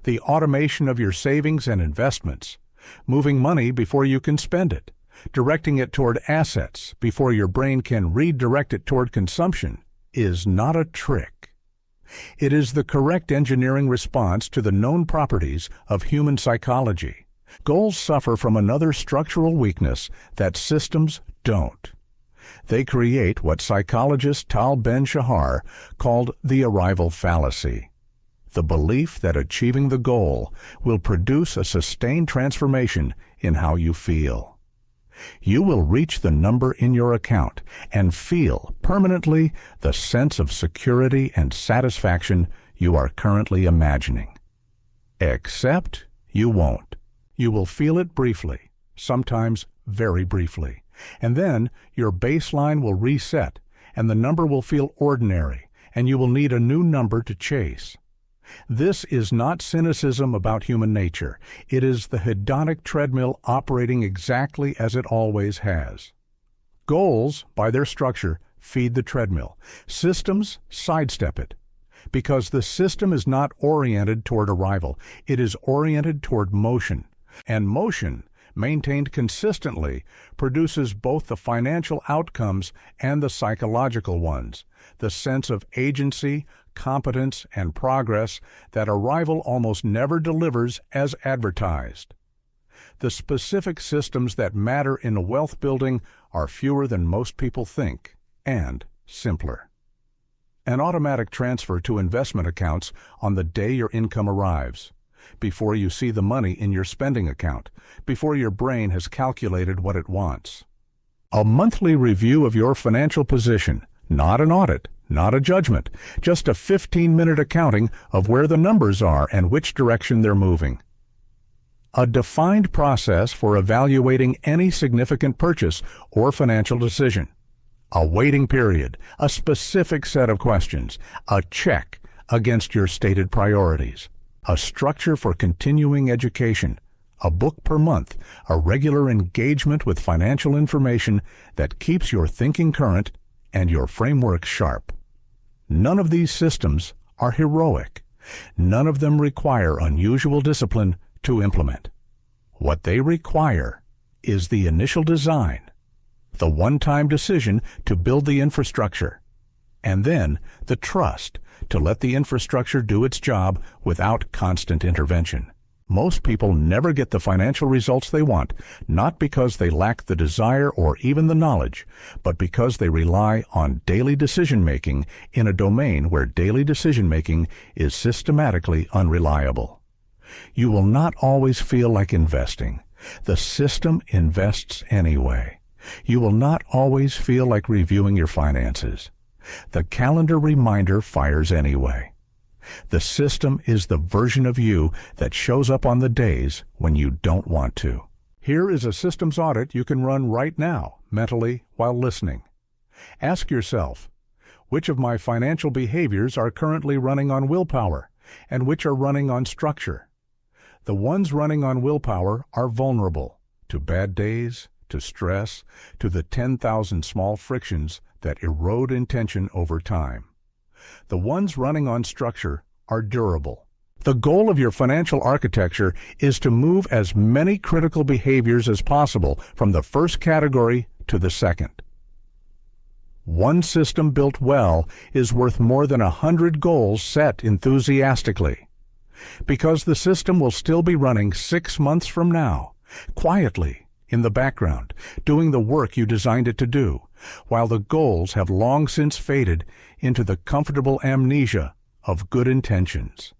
The automation of your savings and investments, moving money before you can spend it, directing it toward assets before your brain can redirect it toward consumption, is not a trick. It is the correct engineering response to the known properties of human psychology. Goals suffer from another structural weakness that systems don't. They create what psychologist Tal Ben-Shahar called the arrival fallacy, the belief that achieving the goal will produce a sustained transformation in how you feel. You will reach the number in your account and feel permanently the sense of security and satisfaction you are currently imagining. Except you won't. You will feel it briefly, sometimes very briefly, and then your baseline will reset and the number will feel ordinary and you will need a new number to chase. This is not cynicism about human nature. It is the hedonic treadmill operating exactly as it always has. Goals, by their structure, feed the treadmill. Systems sidestep it. Because the system is not oriented toward arrival, it is oriented toward motion. And motion, maintained consistently, produces both the financial outcomes and the psychological ones, the sense of agency, competence, and progress that arrival almost never delivers as advertised. The specific systems that matter in wealth building are fewer than most people think, and simpler. An automatic transfer to investment accounts on the day your income arrives, before you see the money in your spending account, before your brain has calculated what it wants. A monthly review of your financial position, not an audit, not a judgment, just a 15-minute accounting of where the numbers are and which direction they're moving. A defined process for evaluating any significant purchase or financial decision. A waiting period, a specific set of questions, a check against your stated priorities. A structure for continuing education, a book per month, a regular engagement with financial information that keeps your thinking current and your framework sharp. None of these systems are heroic. None of them require unusual discipline to implement. What they require is the initial design, the one-time decision to build the infrastructure, and then the trust to let the infrastructure do its job without constant intervention. Most people never get the financial results they want, not because they lack the desire or even the knowledge, but because they rely on daily decision-making in a domain where daily decision-making is systematically unreliable. You will not always feel like investing. The system invests anyway. You will not always feel like reviewing your finances. The calendar reminder fires anyway. The system is the version of you that shows up on the days when you don't want to. Here is a systems audit you can run right now, mentally, while listening. Ask yourself, which of my financial behaviors are currently running on willpower, and which are running on structure? The ones running on willpower are vulnerable to bad days, to stress, to the 10,000 small frictions that erode intention over time. The ones running on structure are durable. The goal of your financial architecture is to move as many critical behaviors as possible from the first category to the second. One system built well is worth more than 100 goals set enthusiastically. Because the system will still be running 6 months from now, quietly, in the background, doing the work you designed it to do, while the goals have long since faded into the comfortable amnesia of good intentions.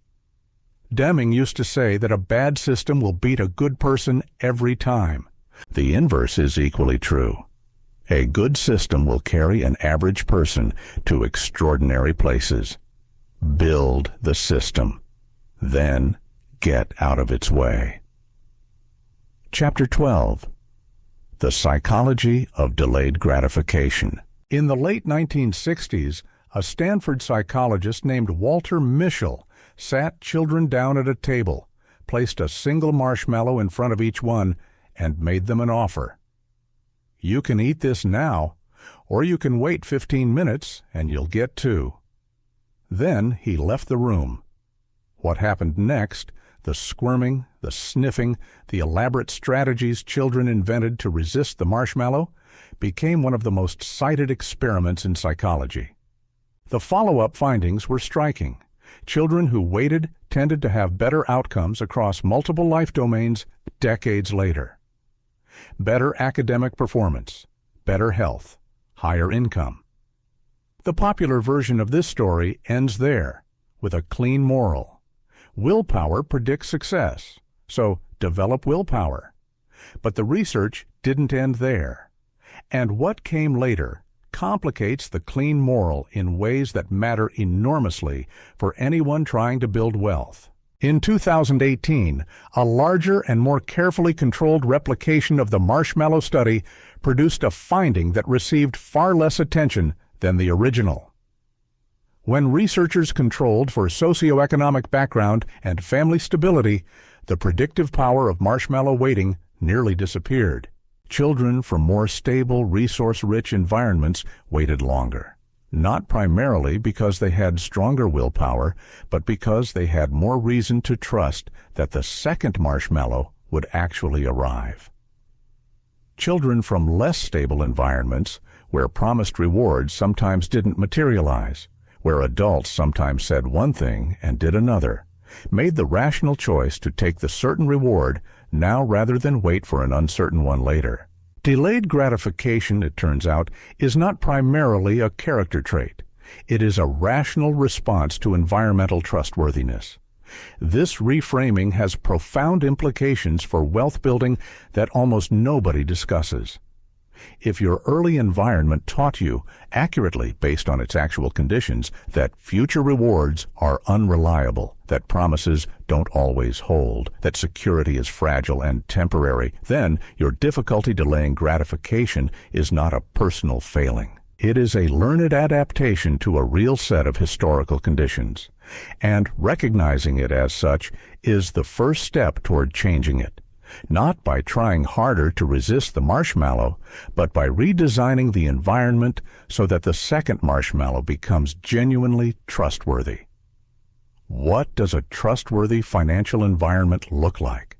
Deming used to say that a bad system will beat a good person every time. The inverse is equally true. A good system will carry an average person to extraordinary places. Build the system, then get out of its way. Chapter 12. The Psychology of Delayed Gratification. In the late 1960s, a Stanford psychologist named Walter Mischel sat children down at a table, placed a single marshmallow in front of each one, and made them an offer. You can eat this now, or you can wait 15 minutes and you'll get 2. Then he left the room. What happened next, the squirming, the sniffing, the elaborate strategies children invented to resist the marshmallow, became one of the most cited experiments in psychology. The follow-up findings were striking. Children who waited tended to have better outcomes across multiple life domains decades later. Better academic performance, better health, higher income. The popular version of this story ends there, with a clean moral. Willpower predicts success, so develop willpower. But the research didn't end there. And what came later complicates the clean moral in ways that matter enormously for anyone trying to build wealth. In 2018, a larger and more carefully controlled replication of the marshmallow study produced a finding that received far less attention than the original. When researchers controlled for socioeconomic background and family stability, the predictive power of marshmallow waiting nearly disappeared. Children from more stable, resource-rich environments waited longer. Not primarily because they had stronger willpower, but because they had more reason to trust that the second marshmallow would actually arrive. Children from less stable environments, where promised rewards sometimes didn't materialize, where adults sometimes said one thing and did another, made the rational choice to take the certain reward now rather than wait for an uncertain one later. Delayed gratification, it turns out, is not primarily a character trait. It is a rational response to environmental trustworthiness. This reframing has profound implications for wealth building that almost nobody discusses. If your early environment taught you, accurately based on its actual conditions, that future rewards are unreliable, that promises don't always hold, that security is fragile and temporary, then your difficulty delaying gratification is not a personal failing. It is a learned adaptation to a real set of historical conditions, and recognizing it as such is the first step toward changing it. Not by trying harder to resist the marshmallow, but by redesigning the environment so that the second marshmallow becomes genuinely trustworthy. What does a trustworthy financial environment look like?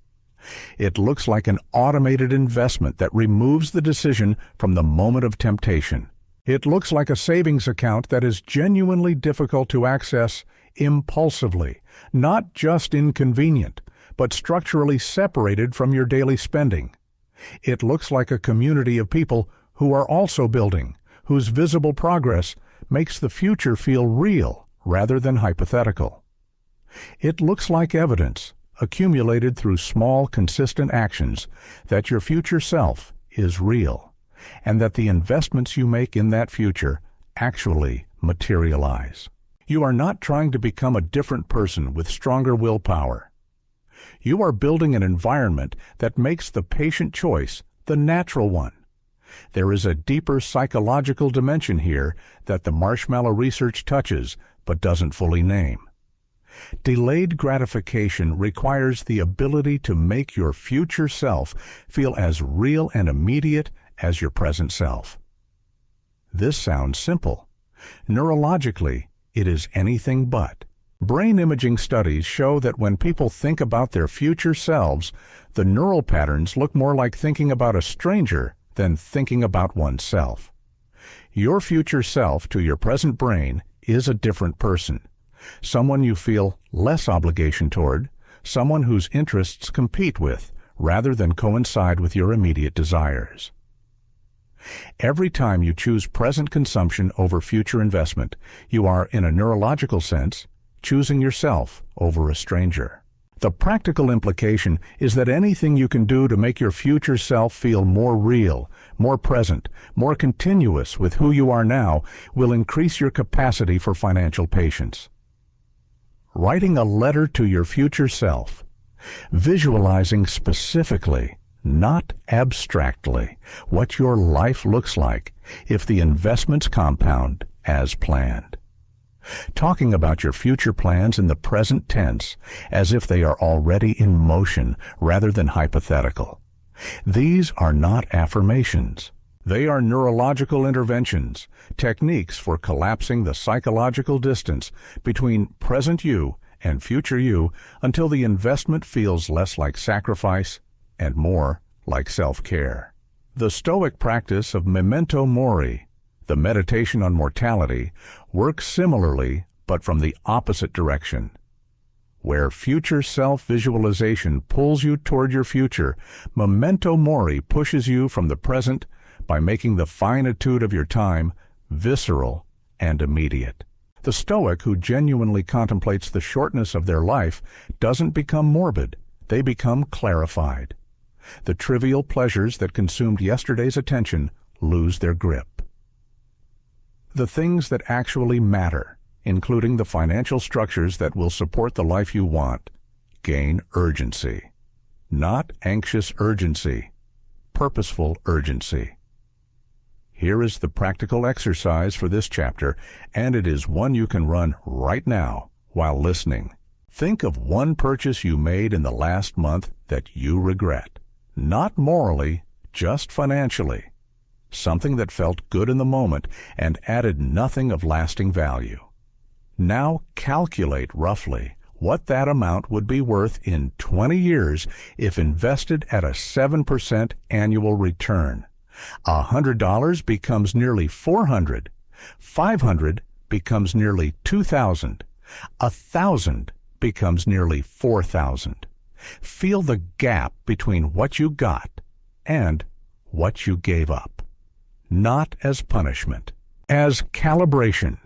It looks like an automated investment that removes the decision from the moment of temptation. It looks like a savings account that is genuinely difficult to access impulsively, not just inconvenient, but structurally separated from your daily spending. It looks like a community of people who are also building, whose visible progress makes the future feel real rather than hypothetical. It looks like evidence, accumulated through small, consistent actions, that your future self is real, and that the investments you make in that future actually materialize. You are not trying to become a different person with stronger willpower. You are building an environment that makes the patient choice the natural one. There is a deeper psychological dimension here that the marshmallow research touches but doesn't fully name. Delayed gratification requires the ability to make your future self feel as real and immediate as your present self. This sounds simple. Neurologically, it is anything but. Brain imaging studies show that when people think about their future selves, the neural patterns look more like thinking about a stranger than thinking about oneself. Your future self to your present brain is a different person, someone you feel less obligation toward, someone whose interests compete with rather than coincide with your immediate desires. Every time you choose present consumption over future investment, you are, in a neurological sense, choosing yourself over a stranger. The practical implication is that anything you can do to make your future self feel more real, more present, more continuous with who you are now will increase your capacity for financial patience. Writing a letter to your future self, visualizing specifically, not abstractly, what your life looks like if the investments compound as planned. Talking about your future plans in the present tense as if they are already in motion rather than hypothetical. These are not affirmations. They are neurological interventions, techniques for collapsing the psychological distance between present you and future you until the investment feels less like sacrifice and more like self-care. The Stoic practice of memento mori, the meditation on mortality, works similarly but from the opposite direction. Where future self-visualization pulls you toward your future, memento mori pushes you from the present by making the finitude of your time visceral and immediate. The Stoic who genuinely contemplates the shortness of their life doesn't become morbid, they become clarified. The trivial pleasures that consumed yesterday's attention lose their grip. The things that actually matter, including the financial structures that will support the life you want, gain urgency. Not anxious urgency, purposeful urgency. Here is the practical exercise for this chapter, and it is one you can run right now while listening. Think of one purchase you made in the last month that you regret. Not morally, just financially. Something that felt good in the moment and added nothing of lasting value. Now calculate roughly what that amount would be worth in 20 years if invested at a 7% annual return. $100 becomes nearly $400. $500 becomes nearly $2,000. $1,000 becomes nearly $4,000. Feel the gap between what you got and what you gave up. Not as punishment, as calibration.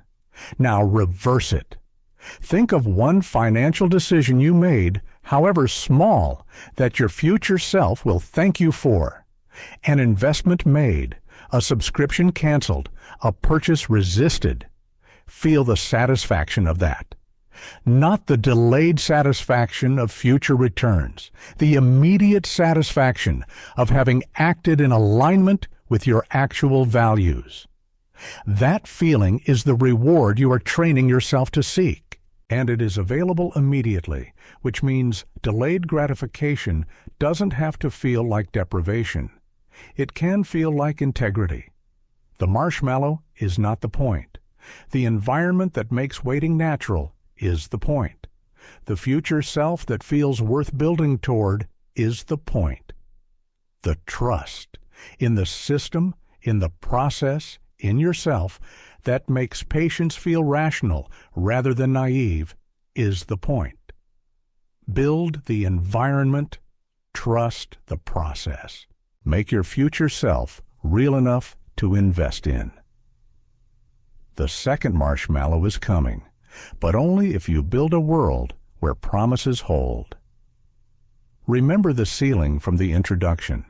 Now reverse it. Think of one financial decision you made, however small, that your future self will thank you for. An investment made, a subscription canceled, a purchase resisted. Feel the satisfaction of that. Not the delayed satisfaction of future returns, the immediate satisfaction of having acted in alignment with your actual values. That feeling is the reward you are training yourself to seek, and it is available immediately, which means delayed gratification doesn't have to feel like deprivation. It can feel like integrity. The marshmallow is not the point. The environment that makes waiting natural is the point. The future self that feels worth building toward is the point. The trust in the system, in the process, in yourself that makes patience feel rational rather than naive is the point. Build the environment, trust the process. Make your future self real enough to invest in. The second marshmallow is coming, but only if you build a world where promises hold. Remember the ceiling from the introduction,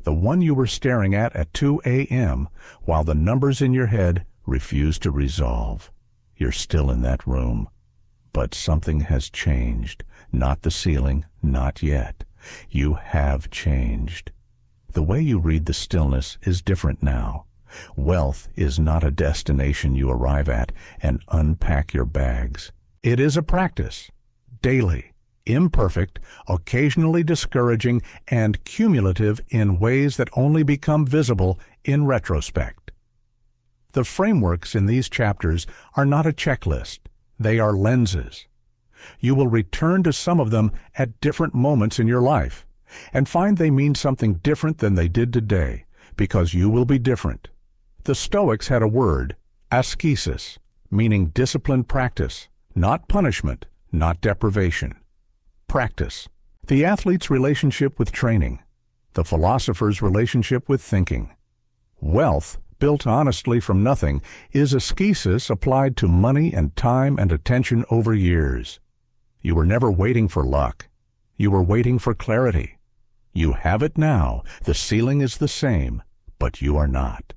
the one you were staring at 2 a.m. while the numbers in your head refuse to resolve. You're still in that room, but something has changed. Not the ceiling, not yet. You have changed. The way you read the stillness is different now. Wealth is not a destination you arrive at and unpack your bags. It is a practice, daily, imperfect, occasionally discouraging, and cumulative in ways that only become visible in retrospect. The frameworks in these chapters are not a checklist. They are lenses. You will return to some of them at different moments in your life and find they mean something different than they did today, because you will be different. The Stoics had a word, ascesis, meaning disciplined practice, not punishment, not deprivation. Practice. The athlete's relationship with training. The philosopher's relationship with thinking. Wealth, built honestly from nothing, is ascesis applied to money and time and attention over years. You were never waiting for luck. You were waiting for clarity. You have it now. The ceiling is the same, but you are not.